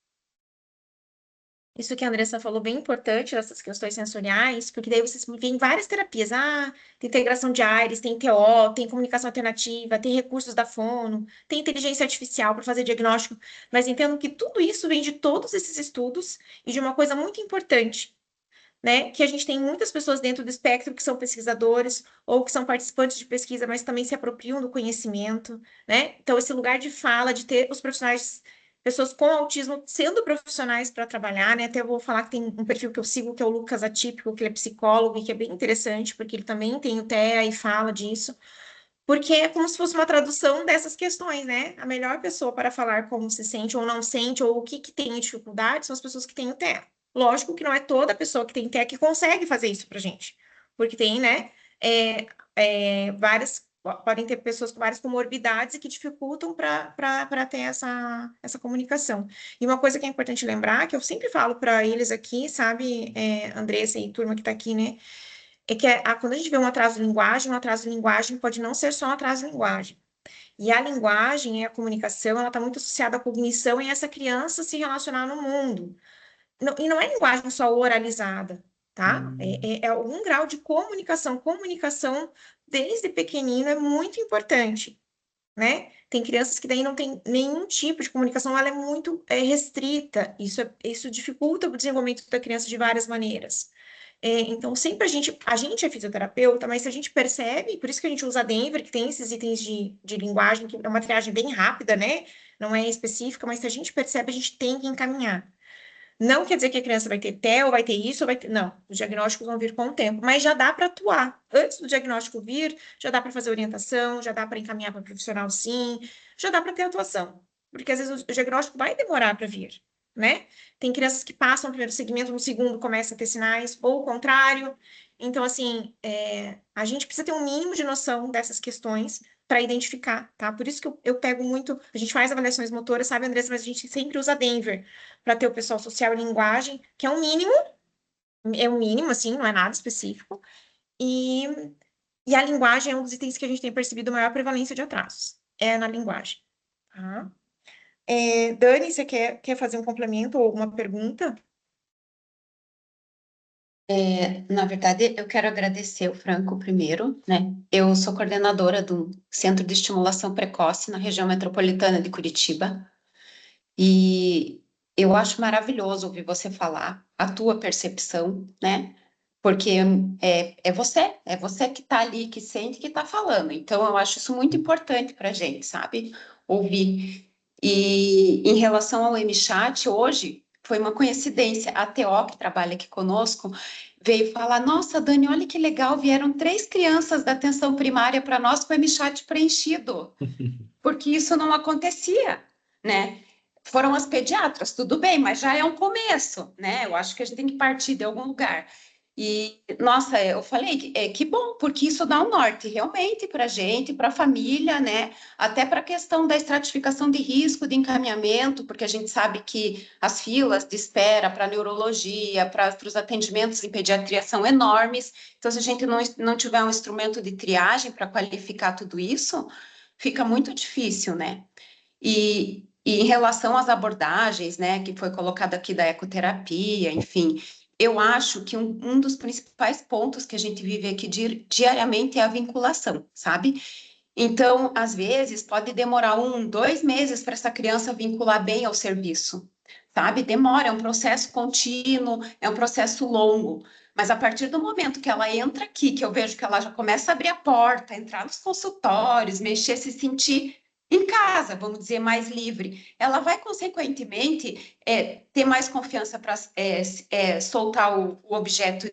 Speaker 1: Isso que a Andressa falou bem importante, essas questões sensoriais, porque daí vocês veem várias terapias. Ah, tem integração de ares, tem TO, tem comunicação alternativa, tem recursos da fono, tem inteligência artificial para fazer diagnóstico. Mas entendo que tudo isso vem de todos esses estudos e de uma coisa muito importante, né? Que a gente tem muitas pessoas dentro do espectro que são pesquisadores ou que são participantes de pesquisa, mas também se apropriam do conhecimento, né? Então, esse lugar de fala, de ter os profissionais, pessoas com autismo sendo profissionais para trabalhar, né? Até eu vou falar que tem um perfil que eu sigo, que é o Lucas Atípico, que ele é psicólogo e que é bem interessante, porque ele também tem o TEA e fala disso. Porque é como se fosse uma tradução dessas questões, né? A melhor pessoa para falar como se sente ou não sente, ou o que, que tem dificuldade, são as pessoas que têm o TEA. Lógico que não é toda pessoa que tem TEA que consegue fazer isso pra gente. Porque tem, né? Várias. Podem ter pessoas com várias comorbidades e que dificultam para ter essa comunicação. E uma coisa que é importante lembrar, que eu sempre falo para eles aqui, sabe, Andressa e turma que está aqui, né? É que quando a gente vê um atraso de linguagem pode não ser só um atraso de linguagem. E a linguagem e a comunicação, ela está muito associada à cognição e essa criança se relacionar no mundo. E não é linguagem só oralizada, tá? É algum grau de comunicação. Comunicação, desde pequenino, é muito importante, né? Tem crianças que daí não tem nenhum tipo de comunicação, ela é muito restrita. Isso dificulta o desenvolvimento da criança de várias maneiras. Então, sempre a gente é fisioterapeuta, mas se a gente percebe, por isso que a gente usa a Denver, que tem esses itens de linguagem, que é uma triagem bem rápida, né? Não é específica, mas se a gente percebe, a gente tem que encaminhar. Não quer dizer que a criança vai ter TEA, ou vai ter isso, ou vai ter. Não, os diagnósticos vão vir com o tempo, mas já dá para atuar. Antes do diagnóstico vir, já dá para fazer orientação, já dá para encaminhar para profissional, sim, já dá para ter atuação. Porque às vezes o diagnóstico vai demorar para vir, né? Tem crianças que passam o primeiro segmento, no segundo começa a ter sinais, ou o contrário. Então, assim, a gente precisa ter um mínimo de noção dessas questões para identificar, tá? Por isso que eu pego muito. A gente faz avaliações motoras, sabe, Andressa, mas a gente sempre usa Denver para ter o pessoal social e linguagem, que é um mínimo, assim, não é nada específico. E, e a linguagem é um dos itens que a gente tem percebido maior prevalência de atrasos. É na linguagem. Tá? Dani, você quer fazer um complemento ou alguma pergunta?
Speaker 6: Na verdade, eu quero agradecer o Franco primeiro, né? Eu sou coordenadora do Centro de Estimulação Precoce na região metropolitana de Curitiba e eu acho maravilhoso ouvir você falar a tua percepção, né? Porque é você que está ali, que sente, que está falando. Então, eu acho isso muito importante para a gente, sabe? Ouvir. E em relação ao MChat, hoje foi uma coincidência. A TO, que trabalha aqui conosco, veio falar: Nossa, Dani, olha que legal, vieram 3 crianças da atenção primária para nós com o MChat preenchido, porque isso não acontecia, né? Foram as pediatras, tudo bem, mas já é um começo, né? Eu acho que a gente tem que partir de algum lugar. E, nossa, eu falei que bom, porque isso dá um norte realmente para a gente, para a família, né? Até para a questão da estratificação de risco, de encaminhamento, porque a gente sabe que as filas de espera para neurologia, para os atendimentos em pediatria são enormes. Então, se a gente não tiver um instrumento de triagem para qualificar tudo isso, fica muito difícil, né? E em relação às abordagens, né, que foi colocado aqui da ecoterapia, enfim, eu acho que um dos principais pontos que a gente vive aqui diariamente é a vinculação, sabe? Então, às vezes, pode demorar 1, 2 meses para essa criança vincular bem ao serviço, sabe? Demora, é um processo contínuo, é um processo longo. Mas a partir do momento que ela entra aqui, que eu vejo que ela já começa a abrir a porta, entrar nos consultórios, mexer, se sentir em casa, vamos dizer, mais livre, ela vai, consequentemente, ter mais confiança para soltar o objeto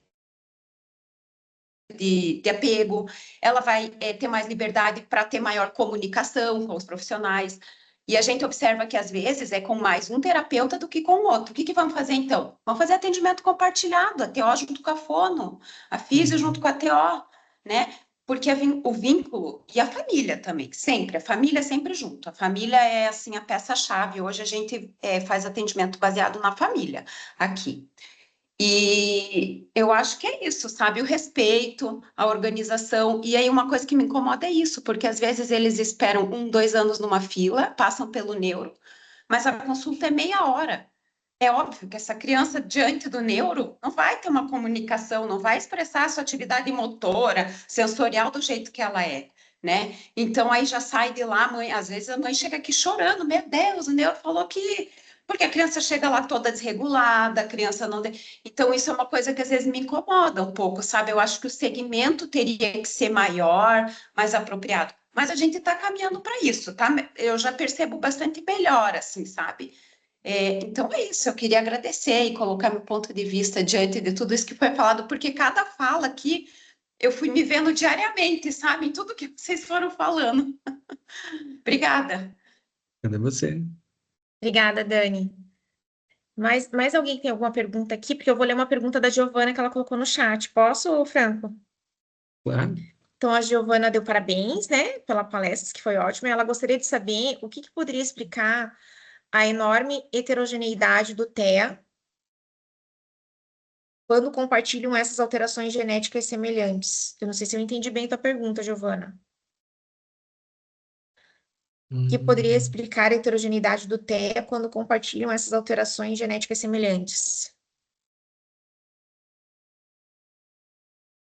Speaker 6: de apego, ela vai ter mais liberdade para ter maior comunicação com os profissionais. E a gente observa que, às vezes, é com mais um terapeuta do que com o outro. O que vamos fazer, então? Vamos fazer atendimento compartilhado, a TO junto com a fono, a físio junto com a TO, né? porque o vínculo e a família também, sempre, a família sempre junto. A família é, assim, a peça-chave. Hoje a gente faz atendimento baseado na família aqui. E eu acho que é isso, sabe? O respeito, a organização. E aí, uma coisa que me incomoda é isso, porque às vezes eles esperam 1, 2 anos numa fila, passam pelo neuro, mas a consulta é meia hora. É óbvio que essa criança, diante do neuro, não vai ter uma comunicação, não vai expressar a sua atividade motora, sensorial do jeito que ela é, né? Então, aí já sai de lá, a mãe, às vezes a mãe chega aqui chorando, meu Deus, o neuro falou que... Porque a criança chega lá toda desregulada, a criança não... Então, isso é uma coisa que às vezes me incomoda um pouco, sabe? Eu acho que o segmento teria que ser maior, mais apropriado. Mas a gente está caminhando para isso, tá? Eu já percebo bastante melhor, assim, sabe? Então é isso, eu queria agradecer e colocar meu ponto de vista diante de tudo isso que foi falado, porque cada fala aqui eu fui me vendo diariamente, sabe, em tudo que vocês foram falando. Obrigada.
Speaker 2: Cadê você?
Speaker 1: Obrigada, Dani. Mais alguém tem alguma pergunta aqui? Porque eu vou ler uma pergunta da Giovana que ela colocou no chat. Posso, Franco?
Speaker 2: Claro.
Speaker 1: Então, a Giovana deu parabéns, né, pela palestra, que foi ótima, e ela gostaria de saber o que poderia explicar a enorme heterogeneidade do TEA quando compartilham essas alterações genéticas semelhantes. Eu não sei se eu entendi bem tua pergunta, Giovana. O que poderia explicar a heterogeneidade do TEA quando compartilham essas alterações genéticas semelhantes?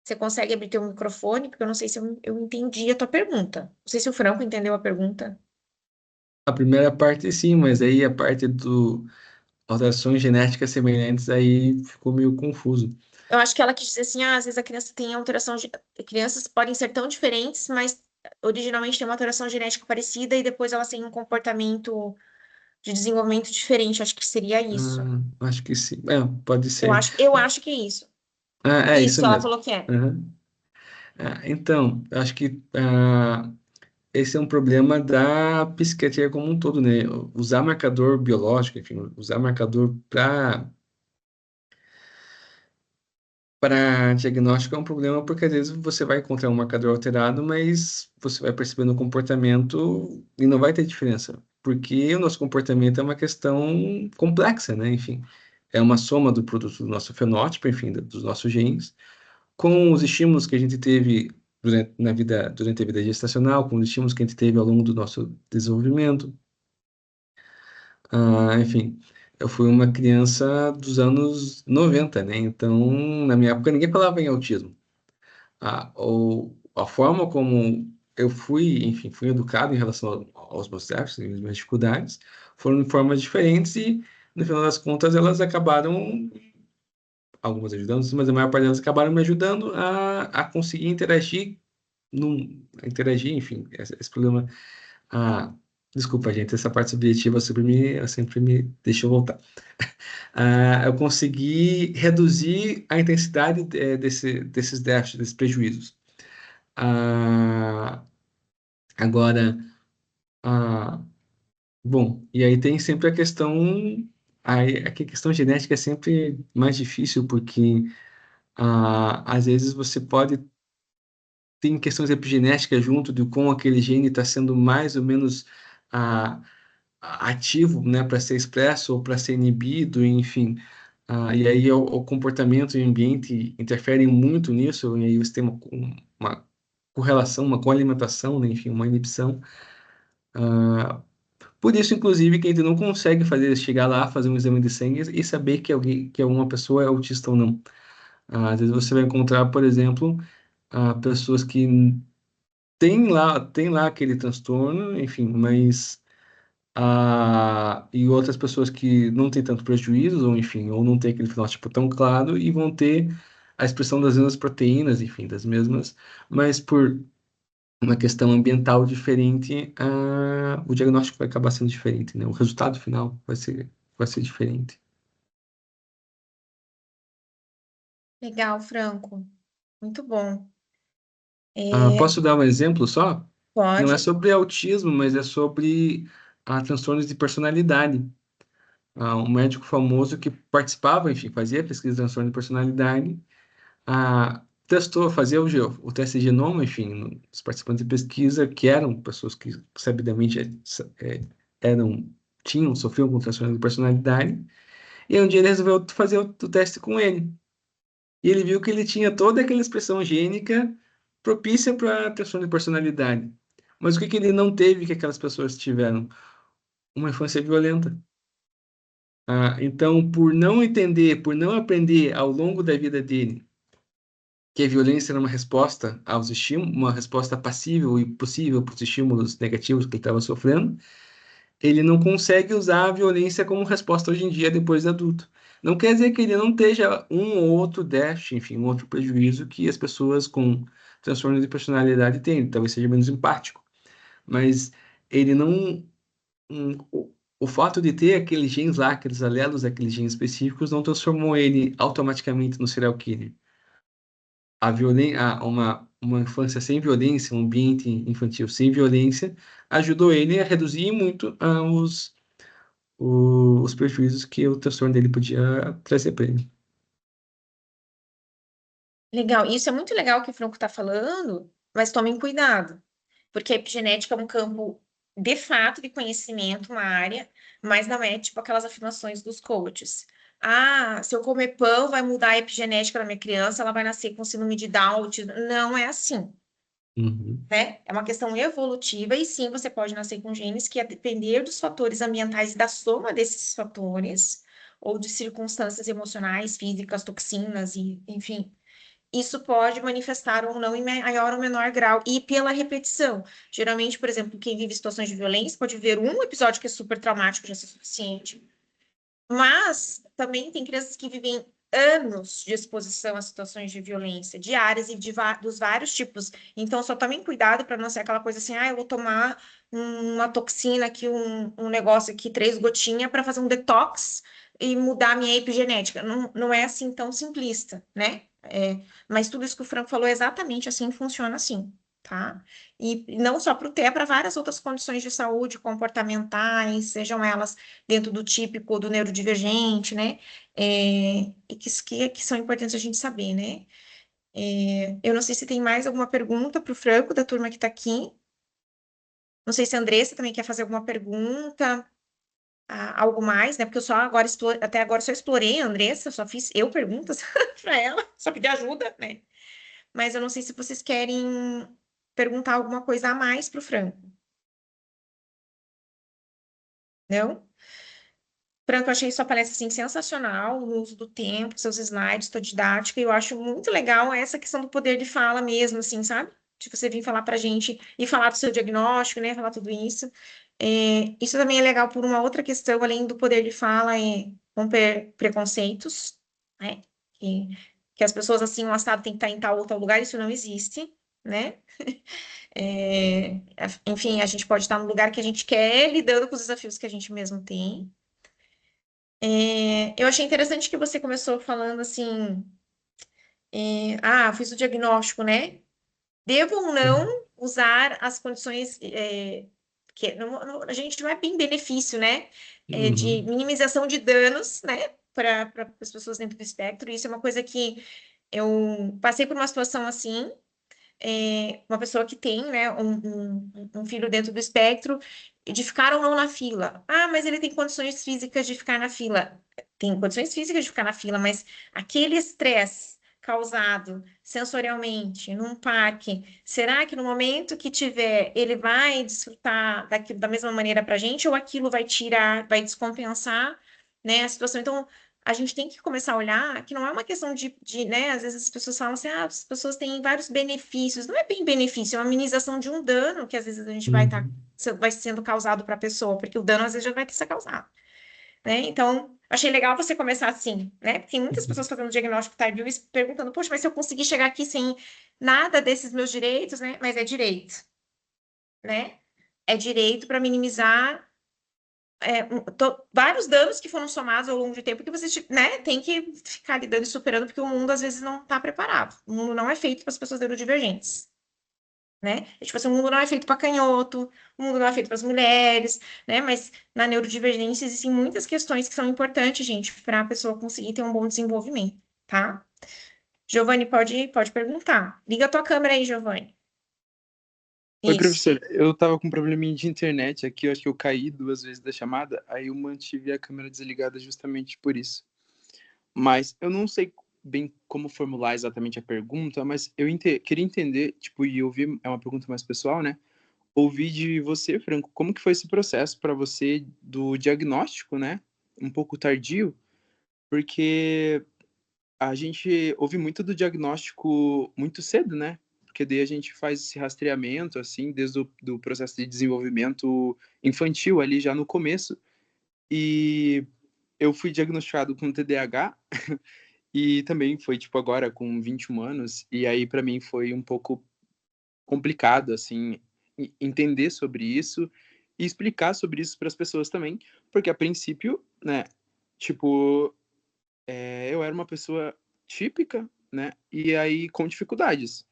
Speaker 1: Você consegue abrir teu microfone? Porque eu não sei se eu entendi a tua pergunta. Não sei se o Franco entendeu a pergunta.
Speaker 2: A primeira parte sim, mas aí a parte do alterações genéticas semelhantes aí ficou meio confuso.
Speaker 1: Eu acho que ela quis dizer assim, às vezes a criança tem alteração, crianças podem ser tão diferentes, mas originalmente tem uma alteração genética parecida e depois elas têm um comportamento de desenvolvimento diferente. Acho que seria isso.
Speaker 2: Acho que sim. Pode
Speaker 1: Eu
Speaker 2: ser.
Speaker 1: acho, eu acho que é isso.
Speaker 2: É isso
Speaker 1: Isso, ela
Speaker 2: mesmo.
Speaker 1: falou que é.
Speaker 2: Aham. Então, acho que esse é um problema da psiquiatria como um todo, né? Usar marcador biológico, enfim, usar marcador para diagnóstico é um problema porque às vezes você vai encontrar um marcador alterado, mas você vai percebendo o comportamento e não vai ter diferença, porque o nosso comportamento é uma questão complexa, né? Enfim, é uma soma do produto do nosso fenótipo, enfim, dos nossos genes, com os estímulos que a gente teve durante a vida gestacional, com os estímulos que a gente teve ao longo do nosso desenvolvimento. Enfim, eu fui uma criança dos anos 90, né? Então, na minha época, ninguém falava em autismo. A forma como eu fui, enfim, fui educado em relação aos meus déficits e às minhas dificuldades foram de formas diferentes e, no final das contas, elas acabaram, algumas ajudando, mas a maior parte delas acabaram me ajudando a conseguir interagir, enfim, esse problema. Ah, Desculpa, gente, essa parte subjetiva sempre me deixa eu voltar. Eu consegui reduzir a intensidade desses déficits, desses prejuízos. Ah, Agora, ah, bom, e aí tem sempre a questão, aqui a questão genética é sempre mais difícil, porque às vezes você pode ter questões epigenéticas junto de como aquele gene está sendo mais ou menos ah, ativo, né, para ser expresso ou para ser inibido, enfim. E aí o comportamento e o ambiente interferem muito nisso, e aí você tem uma correlação, uma coalimentação, né, enfim, uma inibição. Por isso, inclusive, que a gente não consegue chegar lá, fazer um exame de sangue e saber que alguma pessoa é autista ou não. Às vezes você vai encontrar, por exemplo, pessoas que têm lá aquele transtorno, enfim, mas e outras pessoas que não têm tanto prejuízo, ou enfim, ou não têm aquele fenótipo tão claro e vão ter a expressão das mesmas proteínas, enfim, das mesmas, mas por uma questão ambiental diferente, o diagnóstico vai acabar sendo diferente, né? O resultado final vai ser diferente.
Speaker 1: Legal, Franco. Muito bom.
Speaker 2: Posso dar um exemplo só? Não é
Speaker 1: Pode.
Speaker 2: sobre autismo, mas é sobre transtornos de personalidade. Um médico famoso que participava, enfim, fazia pesquisa de transtorno de personalidade, testou fazer o teste de genoma, enfim, os participantes de pesquisa, que eram pessoas que sabidamente sofriam com transtorno de personalidade, e um dia ele resolveu fazer o teste com ele. E ele viu que ele tinha toda aquela expressão gênica propícia para transtorno de personalidade. Mas o que ele não teve que aquelas pessoas tiveram? Uma infância violenta. Então, por não entender, por não aprender ao longo da vida dele que a violência era uma resposta aos estímulos, uma resposta passível e possível para os estímulos negativos que ele estava sofrendo, ele não consegue usar a violência como resposta hoje em dia, depois de adulto. Não quer dizer que ele não esteja um ou outro déficit, enfim, um outro prejuízo que as pessoas com transtorno de personalidade têm, talvez seja menos empático, mas ele não... o fato de ter aqueles genes lá, aqueles alelos daqueles genes específicos, não transformou ele automaticamente no serial killer. Uma infância sem violência, um ambiente infantil sem violência, ajudou ele a reduzir muito os prejuízos que o transtorno dele podia trazer para ele.
Speaker 1: Legal. Isso é muito legal que o Franco está falando, mas tomem cuidado, porque a epigenética é um campo de fato de conhecimento, uma área, mas não é tipo aquelas afirmações dos coaches. Ah, se eu comer pão vai mudar a epigenética da minha criança, ela vai nascer com síndrome de Down. Não é assim,
Speaker 2: Uhum.
Speaker 1: né? É uma questão evolutiva e sim, você pode nascer com genes que, a depender dos fatores ambientais e da soma desses fatores, ou de circunstâncias emocionais, físicas, toxinas e, enfim, isso pode manifestar ou não em maior ou menor grau, e pela repetição. Geralmente, por exemplo, quem vive situações de violência pode ver um episódio que é super traumático, já é suficiente. Mas também tem crianças que vivem anos de exposição a situações de violência, diárias e dos vários tipos. Então, só tomem cuidado para não ser aquela coisa assim, eu vou tomar uma toxina aqui, um negócio aqui, 3 gotinhas, para fazer um detox e mudar a minha epigenética. Não, não é assim tão simplista, né? Mas tudo isso que o Franco falou é exatamente assim, funciona assim, tá? E não só para o TEA, para várias outras condições de saúde comportamentais, sejam elas dentro do típico do neurodivergente, né? E que são importantes a gente saber, né? Eu não sei se tem mais alguma pergunta para o Franco, da turma que está aqui. Não sei se a Andressa também quer fazer alguma pergunta, algo mais, né? Porque eu só agora até agora só explorei a Andressa, só fiz eu perguntas para ela, só pedi ajuda, né? Mas eu não sei se vocês querem perguntar alguma coisa a mais para o Franco. Não? Franco, eu achei sua palestra assim, sensacional, o uso do tempo, seus slides, sua didática, e eu acho muito legal essa questão do poder de fala mesmo, assim, sabe? De você vir falar pra gente e falar do seu diagnóstico, né? Falar tudo isso. Isso também é legal por uma outra questão, além do poder de fala, romper preconceitos, né? Que as pessoas, assim, um estado tem que estar em tal ou tal lugar, isso não existe, né? Enfim, a gente pode estar no lugar que a gente quer, lidando com os desafios que a gente mesmo tem. Eu achei interessante que você começou falando assim, fiz o diagnóstico, né? Devo ou não usar as condições, que a gente não é bem benefício, né? De
Speaker 2: Uhum.
Speaker 1: minimização de danos, né? Para as pessoas dentro do espectro. Isso é uma coisa que eu passei por uma situação assim, uma pessoa que tem, né, um filho dentro do espectro, de ficar ou não na fila. Ah, mas ele tem condições físicas de ficar na fila. Tem condições físicas de ficar na fila, mas aquele estresse causado sensorialmente num parque, será que no momento que tiver, ele vai desfrutar daquilo da mesma maneira para a gente, ou aquilo vai tirar, vai descompensar, né, a situação? Então, a gente tem que começar a olhar que não é uma questão né? Às vezes as pessoas falam assim, as pessoas têm vários benefícios. Não é bem benefício, é uma minimização de um dano que às vezes a gente
Speaker 2: Uhum.
Speaker 1: vai sendo causado para a pessoa, porque o dano às vezes já vai ter sido causado, né? Então, achei legal você começar assim, né? Tem muitas pessoas fazendo diagnóstico tardio e se perguntando, poxa, mas se eu conseguir chegar aqui sem nada desses meus direitos, né? Mas é direito, né? É direito para minimizar vários danos que foram somados ao longo do tempo que você, né, tem que ficar lidando e superando, porque o mundo às vezes não está preparado. O mundo não é feito para as pessoas neurodivergentes, né? Tipo assim, o mundo não é feito para canhoto, o mundo não é feito para as mulheres, né? Mas na neurodivergência existem muitas questões que são importantes, gente, para a pessoa conseguir ter um bom desenvolvimento, tá? Giovanni, pode perguntar. Liga a tua câmera aí, Giovanni.
Speaker 7: Oi,
Speaker 1: Isso.
Speaker 7: professor. Eu tava com um probleminha de internet aqui, eu acho que eu caí 2 vezes da chamada, aí eu mantive a câmera desligada justamente por isso. Mas eu não sei bem como formular exatamente a pergunta, mas eu queria entender, tipo, e ouvir, é uma pergunta mais pessoal, né? Ouvir de você, Franco, como que foi esse processo para você do diagnóstico, né? Um pouco tardio, porque a gente ouve muito do diagnóstico muito cedo, né? Porque daí a gente faz esse rastreamento, assim, desde o do processo de desenvolvimento infantil, ali já no começo. E eu fui diagnosticado com TDAH e também foi, tipo, agora com 21 anos. E aí, para mim, foi um pouco complicado, assim, entender sobre isso e explicar sobre isso para as pessoas também. Porque, a princípio, né, tipo, eu era uma pessoa típica, né? E aí com dificuldades.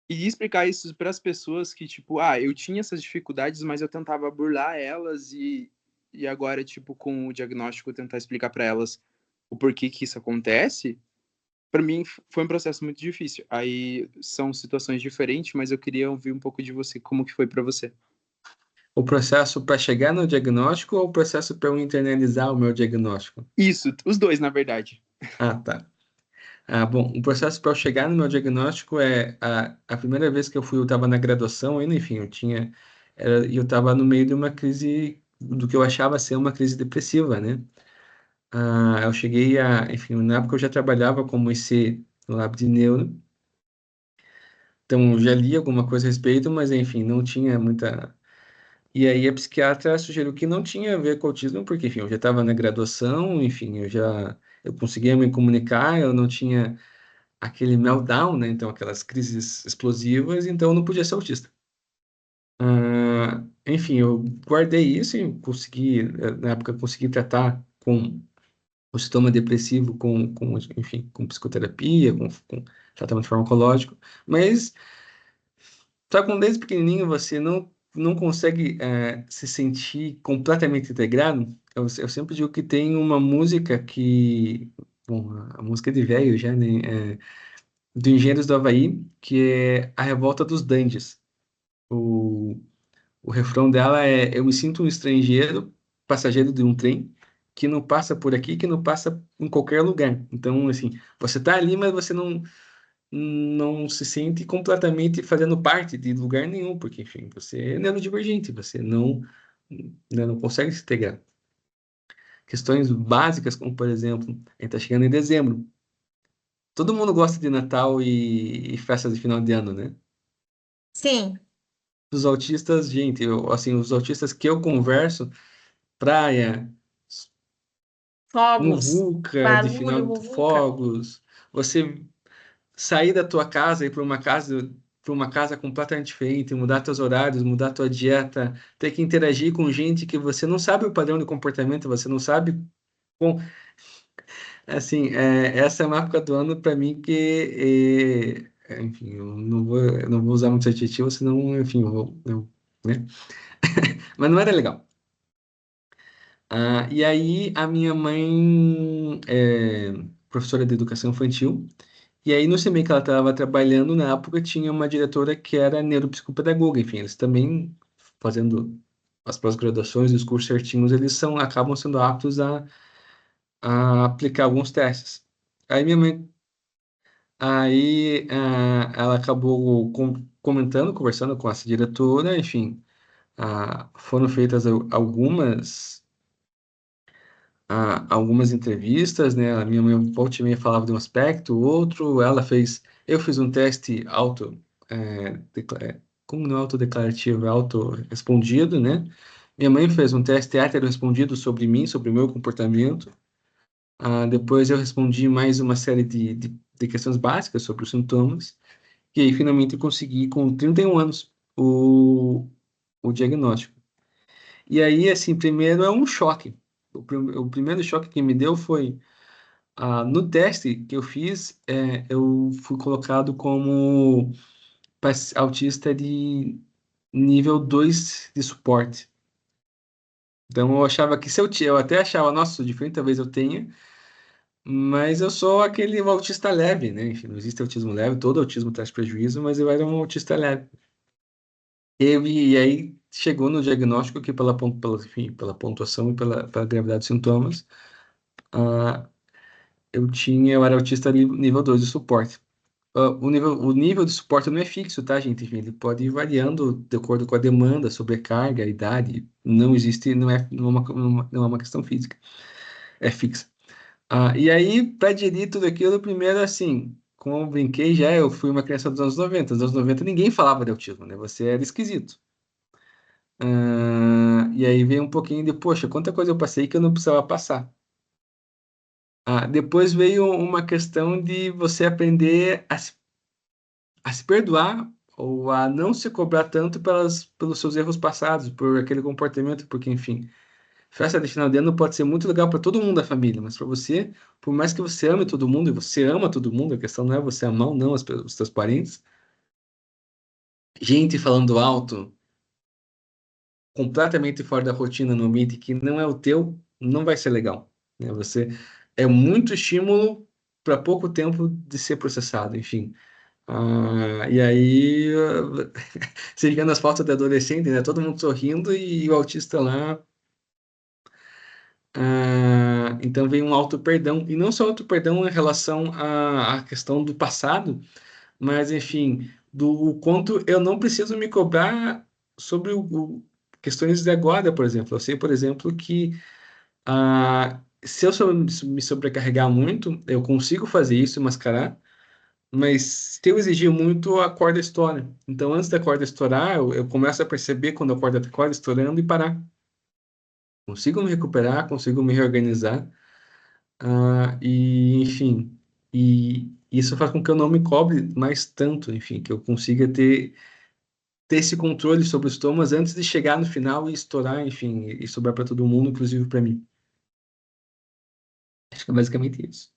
Speaker 7: E explicar isso para as pessoas que, tipo, eu tinha essas dificuldades, mas eu tentava burlar elas e agora, tipo, com o diagnóstico, tentar explicar para elas o porquê que isso acontece, para mim foi um processo muito difícil. Aí são situações diferentes, mas eu queria ouvir um pouco de você, como que foi para você.
Speaker 2: O processo para chegar no diagnóstico ou o processo para eu internalizar o meu diagnóstico?
Speaker 7: Isso, os dois, na verdade.
Speaker 2: Ah, tá. Bom, o processo para eu chegar no meu diagnóstico é a primeira vez que eu estava na graduação, ainda, enfim, eu estava no meio de uma crise, do que eu achava ser uma crise depressiva, né? Eu cheguei enfim, na época eu já trabalhava como IC no Lab de Neuro, então eu já li alguma coisa a respeito, mas enfim, não tinha muita. E aí a psiquiatra sugeriu que não tinha a ver com autismo, porque, enfim, eu já estava na graduação, enfim, eu conseguia me comunicar, eu não tinha aquele meltdown, né? Então, aquelas crises explosivas, então eu não podia ser autista. Enfim, eu guardei isso e na época, consegui tratar com o sintoma depressivo enfim, com psicoterapia, com tratamento farmacológico, mas só com desde pequenininho você não consegue se sentir completamente integrado. Eu sempre digo que tem uma música bom, a música é de velho já, né? Do Engenheiros do Havaí, que é A Revolta dos Dandies. O, o refrão dela é: Eu me sinto um estrangeiro, passageiro de um trem, que não passa por aqui, que não passa em qualquer lugar. Então, assim, você tá ali, mas você não se sente completamente fazendo parte de lugar nenhum, porque, enfim, você é neurodivergente, você né, não consegue se integrar. Questões básicas, como, por exemplo, a gente tá chegando em dezembro. Todo mundo gosta de Natal e festas de final de ano, né?
Speaker 1: Sim,
Speaker 2: Os autistas, gente, assim, os autistas que eu converso, praia,
Speaker 1: fogos,
Speaker 2: muvuca de
Speaker 1: barulho,
Speaker 2: final de
Speaker 1: muvuca.
Speaker 2: fogos, você sair da tua casa e ir para uma casa completamente diferente, mudar teus horários, mudar tua dieta, ter que interagir com gente que você não sabe o padrão de comportamento, você não sabe com, assim, essa é uma época do ano para mim enfim, eu não vou usar muitos adjetivos, senão, enfim, né? Mas não era legal. E aí a minha mãe é professora de educação infantil, e aí no CMEI que ela estava trabalhando, na época tinha uma diretora que era neuropsicopedagoga, enfim, eles também fazendo as pós-graduações, os cursos certinhos, acabam sendo aptos a aplicar alguns testes. Aí minha mãe, ela acabou comentando, conversando com essa diretora, enfim, foram feitas algumas entrevistas, né? A minha mãe volta e meia falava de um aspecto, outro. Eu fiz um teste como não é autodeclarativo, é auto-respondido, né? Minha mãe fez um teste hétero-respondido sobre mim, sobre o meu comportamento. Depois eu respondi mais uma série de questões básicas sobre os sintomas. E aí, finalmente, eu consegui, com 31 anos, o diagnóstico. E aí, assim, primeiro é um choque. O primeiro choque que me deu foi, no teste que eu fiz, eu fui colocado como autista de nível 2 de suporte. Então, eu achava que se eu até achava, nossa, sou diferente, talvez eu tenha, Mas eu sou aquele autista leve, né? Enfim, não existe autismo leve, todo autismo traz prejuízo, mas eu era um autista leve. E aí chegou no diagnóstico que enfim, pela pontuação e pela gravidade dos sintomas, ah, eu era autista nível 2 de suporte. O nível de suporte não é fixo, tá, gente? Enfim, ele pode ir variando de acordo com a demanda, sobrecarga, a idade. Não existe, não é uma questão física, é fixa. E aí, para digerir tudo aquilo, primeiro, assim, como eu brinquei já, eu fui uma criança dos anos 90. Nos anos 90 ninguém falava de autismo, né? Você era esquisito. E aí veio um pouquinho de, poxa, quanta coisa eu passei que eu não precisava passar. Depois veio uma questão de você aprender a se perdoar ou a não se cobrar tanto pelos seus erros passados, por aquele comportamento, porque, enfim, festa de final de ano pode ser muito legal para todo mundo da família, mas para você, por mais que você ame todo mundo, e você ama todo mundo, a questão não é você amar ou não os seus parentes, gente falando alto, completamente fora da rotina no ambiente que não é o teu, não vai ser legal, né? Você é muito estímulo para pouco tempo de ser processado, enfim. E aí, você fica nas fotos de adolescente, né? Todo mundo sorrindo e o autista lá. Então vem um auto-perdão, e não só auto-perdão em relação à questão do passado, mas, enfim, do quanto eu não preciso me cobrar sobre questões de agora, por exemplo. Eu sei, por exemplo, que se eu me sobrecarregar muito, eu consigo fazer isso, mascarar, mas se eu exigir muito, a corda estoura. Então, antes da corda estourar, eu começo a perceber quando a corda está estourando e parar. Consigo me recuperar, consigo me reorganizar, e, enfim, e isso faz com que eu não me cobre mais tanto, enfim, que eu consiga ter esse controle sobre os tomas antes de chegar no final e estourar, enfim, e sobrar para todo mundo, inclusive para mim. Acho que é basicamente isso.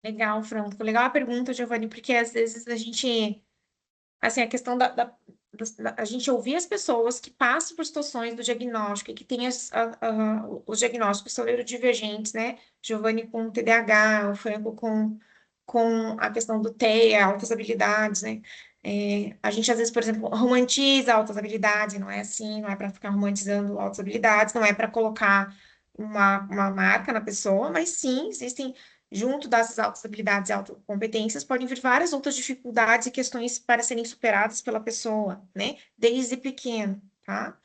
Speaker 1: Legal, Franco. Legal a pergunta, Giovanni, porque às vezes a gente, assim, a questão a gente ouvir as pessoas que passam por situações do diagnóstico e que têm os diagnósticos são neurodivergentes, né? Giovanni com TDAH, o Franco com a questão do TEA, altas habilidades, né? A gente, às vezes, por exemplo, romantiza altas habilidades, não é assim, não é para ficar romantizando altas habilidades, não é para colocar uma marca na pessoa, mas sim, existem, junto dessas altas habilidades e autocompetências, podem vir várias outras dificuldades e questões para serem superadas pela pessoa, né? Desde pequeno, tá?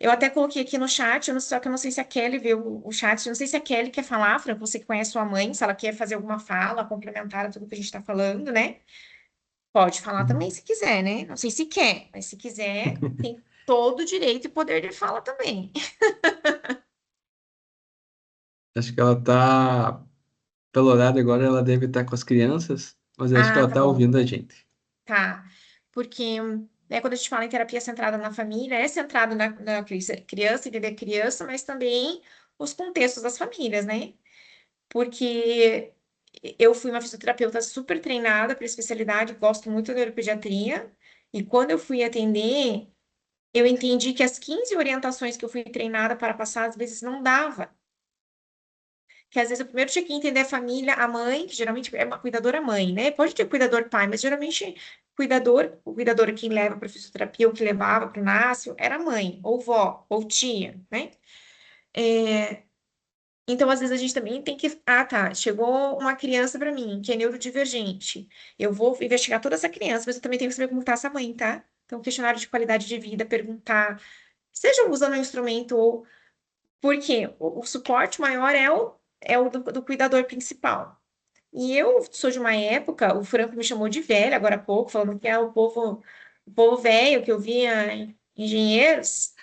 Speaker 1: Eu até coloquei aqui no chat, só que eu não sei se a Kelly viu o chat, eu não sei se a Kelly quer falar, Fran, você que conhece sua mãe, se ela quer fazer alguma fala complementar a tudo que a gente está falando, né? Pode falar também se quiser, né? Não sei se quer, mas se quiser, tem todo o direito e poder de fala também.
Speaker 2: Acho que ela tá, pelo horário agora, ela deve estar com as crianças, mas eu acho que
Speaker 1: Ah,
Speaker 2: ela
Speaker 1: tá
Speaker 2: tá
Speaker 1: bom.
Speaker 2: ouvindo a gente.
Speaker 1: Tá. Porque, né, quando a gente fala em terapia centrada na família, é centrado na criança, entender a criança, mas também os contextos das famílias, né? Porque eu fui uma fisioterapeuta super treinada para especialidade, gosto muito da neuropediatria, e quando eu fui atender, eu entendi que as 15 orientações que eu fui treinada para passar, às vezes não dava. Que às vezes eu primeiro tinha que entender a família, a mãe, que geralmente é uma cuidadora mãe, né? Pode ter cuidador pai, mas geralmente o cuidador quem leva para fisioterapia, ou que levava para o Nácio, era mãe, ou vó, ou tia, né? Então, às vezes, a gente também tem que. Ah, tá. Chegou uma criança para mim que é neurodivergente. Eu vou investigar toda essa criança, mas eu também tenho que saber como está essa mãe, tá? Então, questionário de qualidade de vida, perguntar, seja usando um instrumento ou. Por quê? O suporte maior é o do cuidador principal. E eu sou de uma época, o Franco me chamou de velha agora há pouco, falando que é o povo velho, que eu via engenheiros,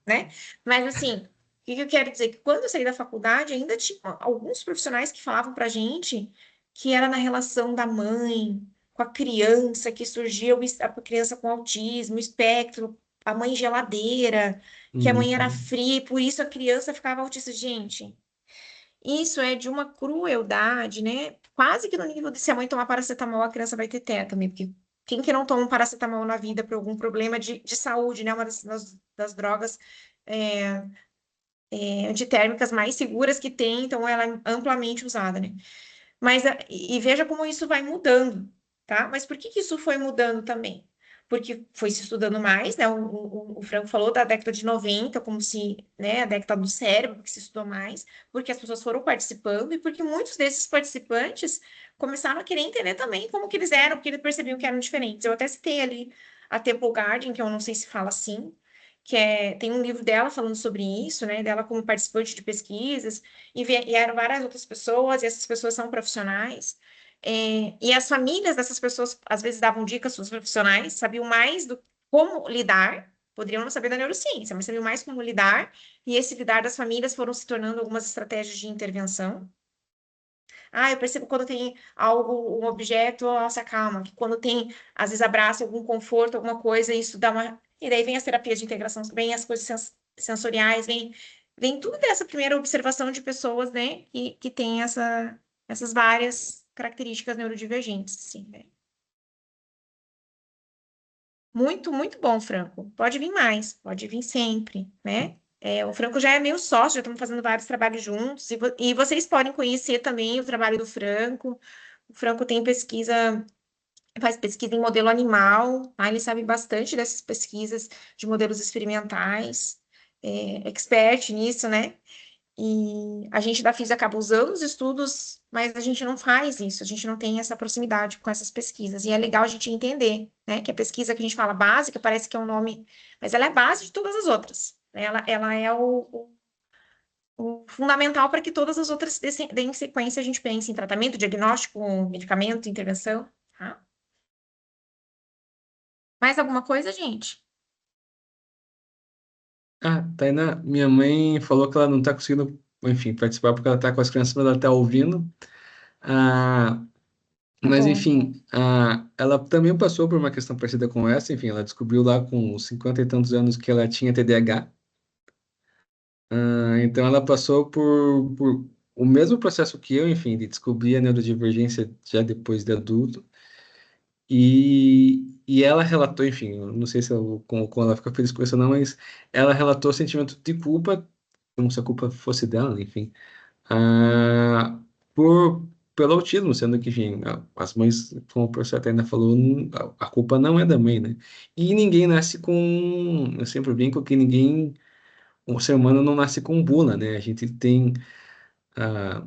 Speaker 1: né? Mas assim, o que que eu quero dizer? Que quando eu saí da faculdade, ainda tinha alguns profissionais que falavam pra gente que era na relação da mãe com a criança que surgia a criança com autismo, o espectro, a mãe geladeira, que a mãe era
Speaker 2: Uhum.
Speaker 1: fria, e por isso a criança ficava autista. Gente, isso é de uma crueldade, né? Quase que no nível de se a mãe tomar paracetamol, a criança vai ter tétano, porque quem que não toma um paracetamol na vida por algum problema de saúde, né? Uma das drogas antitérmicas mais seguras que tem, então ela é amplamente usada, né? Mas, e veja como isso vai mudando, tá? Mas por que que isso foi mudando também? Porque foi se estudando mais, né? O Franco falou da década de 90, como se, né, a década do cérebro, que se estudou mais, porque as pessoas foram participando e porque muitos desses participantes começaram a querer entender também como que eles eram, porque eles percebiam que eram diferentes. Eu até citei ali a Temple Garden, que eu não sei se fala assim, tem um livro dela falando sobre isso, né? Dela como participante de pesquisas, e eram várias outras pessoas, e essas pessoas são profissionais. E as famílias dessas pessoas, às vezes, davam dicas para os profissionais, sabiam mais do como lidar, poderiam não saber da neurociência, mas sabiam mais como lidar, e esse lidar das famílias foram se tornando algumas estratégias de intervenção. Ah, eu percebo quando tem algo, um objeto, ela se acalma, que quando tem, às vezes, abraço, algum conforto, alguma coisa, isso dá uma. E daí vem as terapias de integração, vem as coisas sensoriais, vem tudo dessa primeira observação de pessoas, né, que tem essas várias características neurodivergentes, assim, né? Muito, muito bom, Franco. Pode vir mais, pode vir sempre, né? O Franco já é meu sócio, já estamos fazendo vários trabalhos juntos, e vocês podem conhecer também o trabalho do Franco. O Franco tem pesquisa, faz pesquisa em modelo animal, tá? Ele sabe bastante dessas pesquisas de modelos experimentais, expert nisso, né? E a gente da FIS acaba usando os estudos, mas a gente não faz isso, a gente não tem essa proximidade com essas pesquisas. E é legal a gente entender, né, que a pesquisa que a gente fala básica parece que é um nome, mas ela é a base de todas as outras, né? Ela é o fundamental para que todas as outras deem sequência, a gente pense em tratamento, diagnóstico, medicamento, intervenção, tá? Mais alguma coisa, gente?
Speaker 2: Tainá, minha mãe falou que ela não tá conseguindo, enfim, participar porque ela tá com as crianças, mas ela tá ouvindo. Ah,
Speaker 1: Tá
Speaker 2: mas,
Speaker 1: bom.
Speaker 2: enfim, ela também passou por uma questão parecida com essa, enfim, ela descobriu lá com uns 50 e tantos anos que ela tinha TDAH. Então, ela passou por o mesmo processo que eu, enfim, de descobrir a neurodivergência já depois de adulto. E ela relatou, enfim, eu não sei se como ela fica feliz com isso ou não, mas ela relatou sentimento de culpa, como se a culpa fosse dela, enfim, ah, pelo autismo, sendo que, enfim, as mães, como o professor até ainda falou, a culpa não é da mãe, né? E ninguém nasce com, eu sempre brinco que o ser humano não nasce com bula, né? Ah,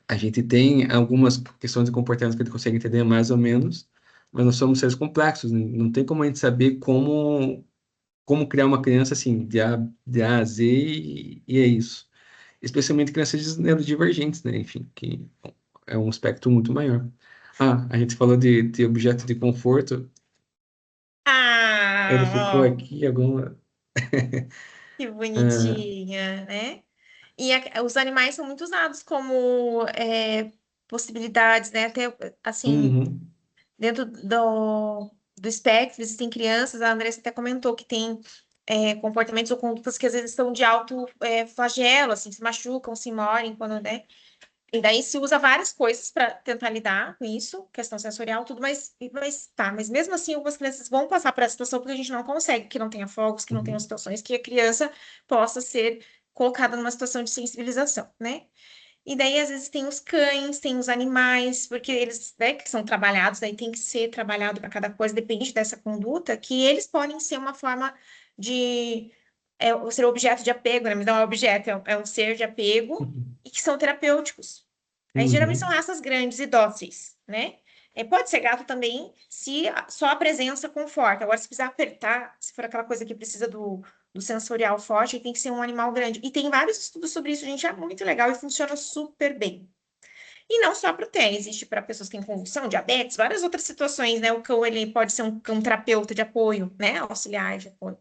Speaker 2: a gente tem algumas questões de comportamento que a gente consegue entender mais ou menos, mas nós somos seres complexos, né? Não tem como a gente saber como criar uma criança assim, de A a Z, e é isso. Especialmente crianças neurodivergentes, né? Enfim, que é um aspecto muito maior. A gente falou de objeto de conforto, ele ficou
Speaker 1: Ah,
Speaker 2: aqui alguma.
Speaker 1: que
Speaker 2: Ah,
Speaker 1: bonitinha, né? E os animais são muito usados como possibilidades, né? Até, assim,
Speaker 2: uhum,
Speaker 1: dentro do espectro, existem crianças, a Andressa até comentou que tem comportamentos ou condutas que às vezes são de alto flagelo, assim, se machucam, se morem, quando, né? E daí se usa várias coisas para tentar lidar com isso, questão sensorial, tudo, mas mesmo assim, algumas crianças vão passar por essa situação porque a gente não consegue, que não tenha fogos, que não tenha
Speaker 2: uhum,
Speaker 1: situações que a criança possa ser colocada numa situação de sensibilização, né? E daí, às vezes, tem os cães, tem os animais, porque eles, né, que são trabalhados, daí tem que ser trabalhado para cada coisa, depende dessa conduta, que eles podem ser uma forma de ser objeto de apego, né? Mas não é objeto, é um ser de apego
Speaker 2: uhum,
Speaker 1: e que são terapêuticos. Aí geralmente são
Speaker 2: uhum,
Speaker 1: raças grandes e dóceis, né? Pode ser gato também, se só a presença conforta. Agora, se precisar apertar, se for aquela coisa que precisa do sensorial forte, tem que ser um animal grande. E tem vários estudos sobre isso, gente, é muito legal e funciona super bem. E não só para o TEA, existe para pessoas que têm convulsão, diabetes, várias outras situações, né? O cão, ele pode ser um cão terapeuta de apoio, né? Auxiliar de apoio.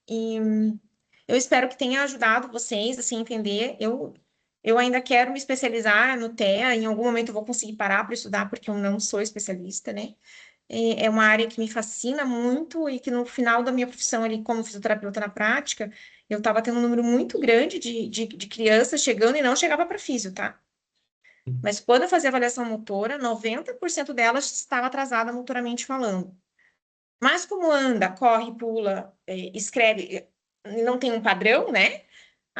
Speaker 1: E eu espero que tenha ajudado vocês assim, a entender. Eu ainda quero me especializar no TEA, em algum momento eu vou conseguir parar para estudar, porque eu não sou especialista, né? É uma área que me fascina muito e que no final da minha profissão ali como fisioterapeuta na prática, eu estava tendo um número muito grande de crianças chegando e não chegava para físio, tá? Mas quando eu fazia avaliação motora, 90% delas estava atrasada motoramente falando. Mas como anda, corre, pula, escreve, não tem um padrão, né?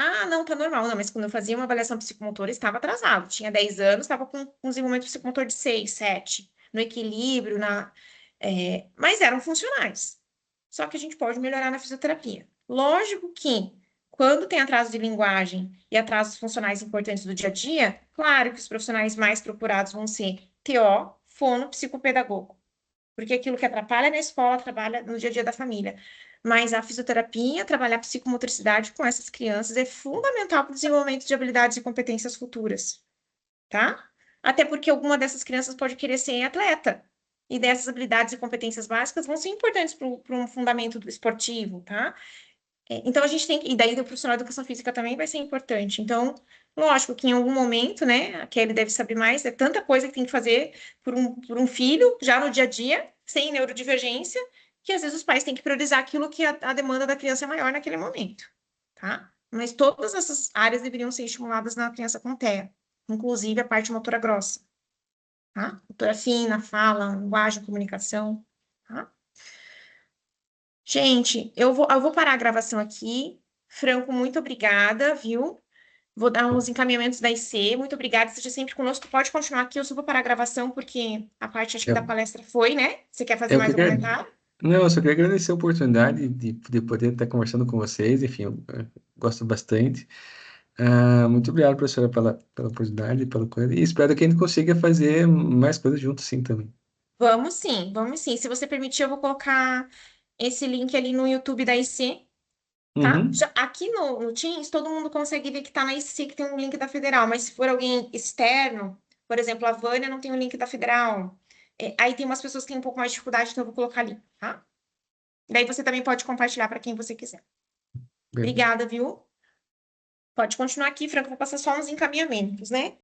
Speaker 1: Ah, não, tá normal. Não, mas quando eu fazia uma avaliação psicomotora, estava atrasado. Tinha 10 anos, estava com desenvolvimento psicomotor de 6, 7, no equilíbrio, mas eram funcionais. Só que a gente pode melhorar na fisioterapia. Lógico que, quando tem atraso de linguagem e atrasos funcionais importantes do dia a dia, claro que os profissionais mais procurados vão ser TO, fono, psicopedagogo. Porque aquilo que atrapalha na escola, atrapalha no dia a dia da família. Mas a fisioterapia, trabalhar a psicomotricidade com essas crianças é fundamental para o desenvolvimento de habilidades e competências futuras, tá? Até porque alguma dessas crianças pode querer ser atleta. E dessas habilidades e competências básicas vão ser importantes para um fundamento do esportivo, tá? Então, a gente tem que... E daí, o profissional de educação física também vai ser importante. Então, lógico que em algum momento, né, a Kelly deve saber mais, é tanta coisa que tem que fazer por um filho, já no dia a dia, sem neurodivergência, que às vezes os pais têm que priorizar aquilo que a demanda da criança é maior naquele momento, tá? Mas todas essas áreas deveriam ser estimuladas na criança com TEA, inclusive a parte motora grossa, tá? Motora fina, fala, linguagem, comunicação, tá? Gente, eu vou parar a gravação aqui. Franco, muito obrigada, viu? Vou dar uns encaminhamentos da IC. Muito obrigada. Seja sempre conosco. Pode continuar aqui. Eu só vou parar a gravação, porque a parte, acho que da
Speaker 2: Eu,
Speaker 1: palestra foi, né? Você quer fazer
Speaker 2: eu
Speaker 1: mais
Speaker 2: que
Speaker 1: algum
Speaker 2: agra-
Speaker 1: comentário?
Speaker 2: Não, eu só queria agradecer a oportunidade de poder estar conversando com vocês. Enfim, eu gosto bastante. Muito obrigado, professora, pela oportunidade, pela coisa. E espero que a gente consiga fazer mais coisas juntos, sim, também.
Speaker 1: Vamos sim, vamos sim. Se você permitir, eu vou colocar esse link ali no YouTube da IC, tá?
Speaker 2: Uhum.
Speaker 1: Aqui no Teams, todo mundo consegue ver que tá na IC, que tem um link da Federal, mas se for alguém externo, por exemplo, a Vânia não tem o link da Federal. Aí tem umas pessoas que têm um pouco mais de dificuldade, então eu vou colocar ali, tá? Daí você também pode compartilhar para quem você quiser.
Speaker 2: Beleza.
Speaker 1: Obrigada, viu? Pode continuar aqui, Franco, eu vou passar só uns encaminhamentos, né?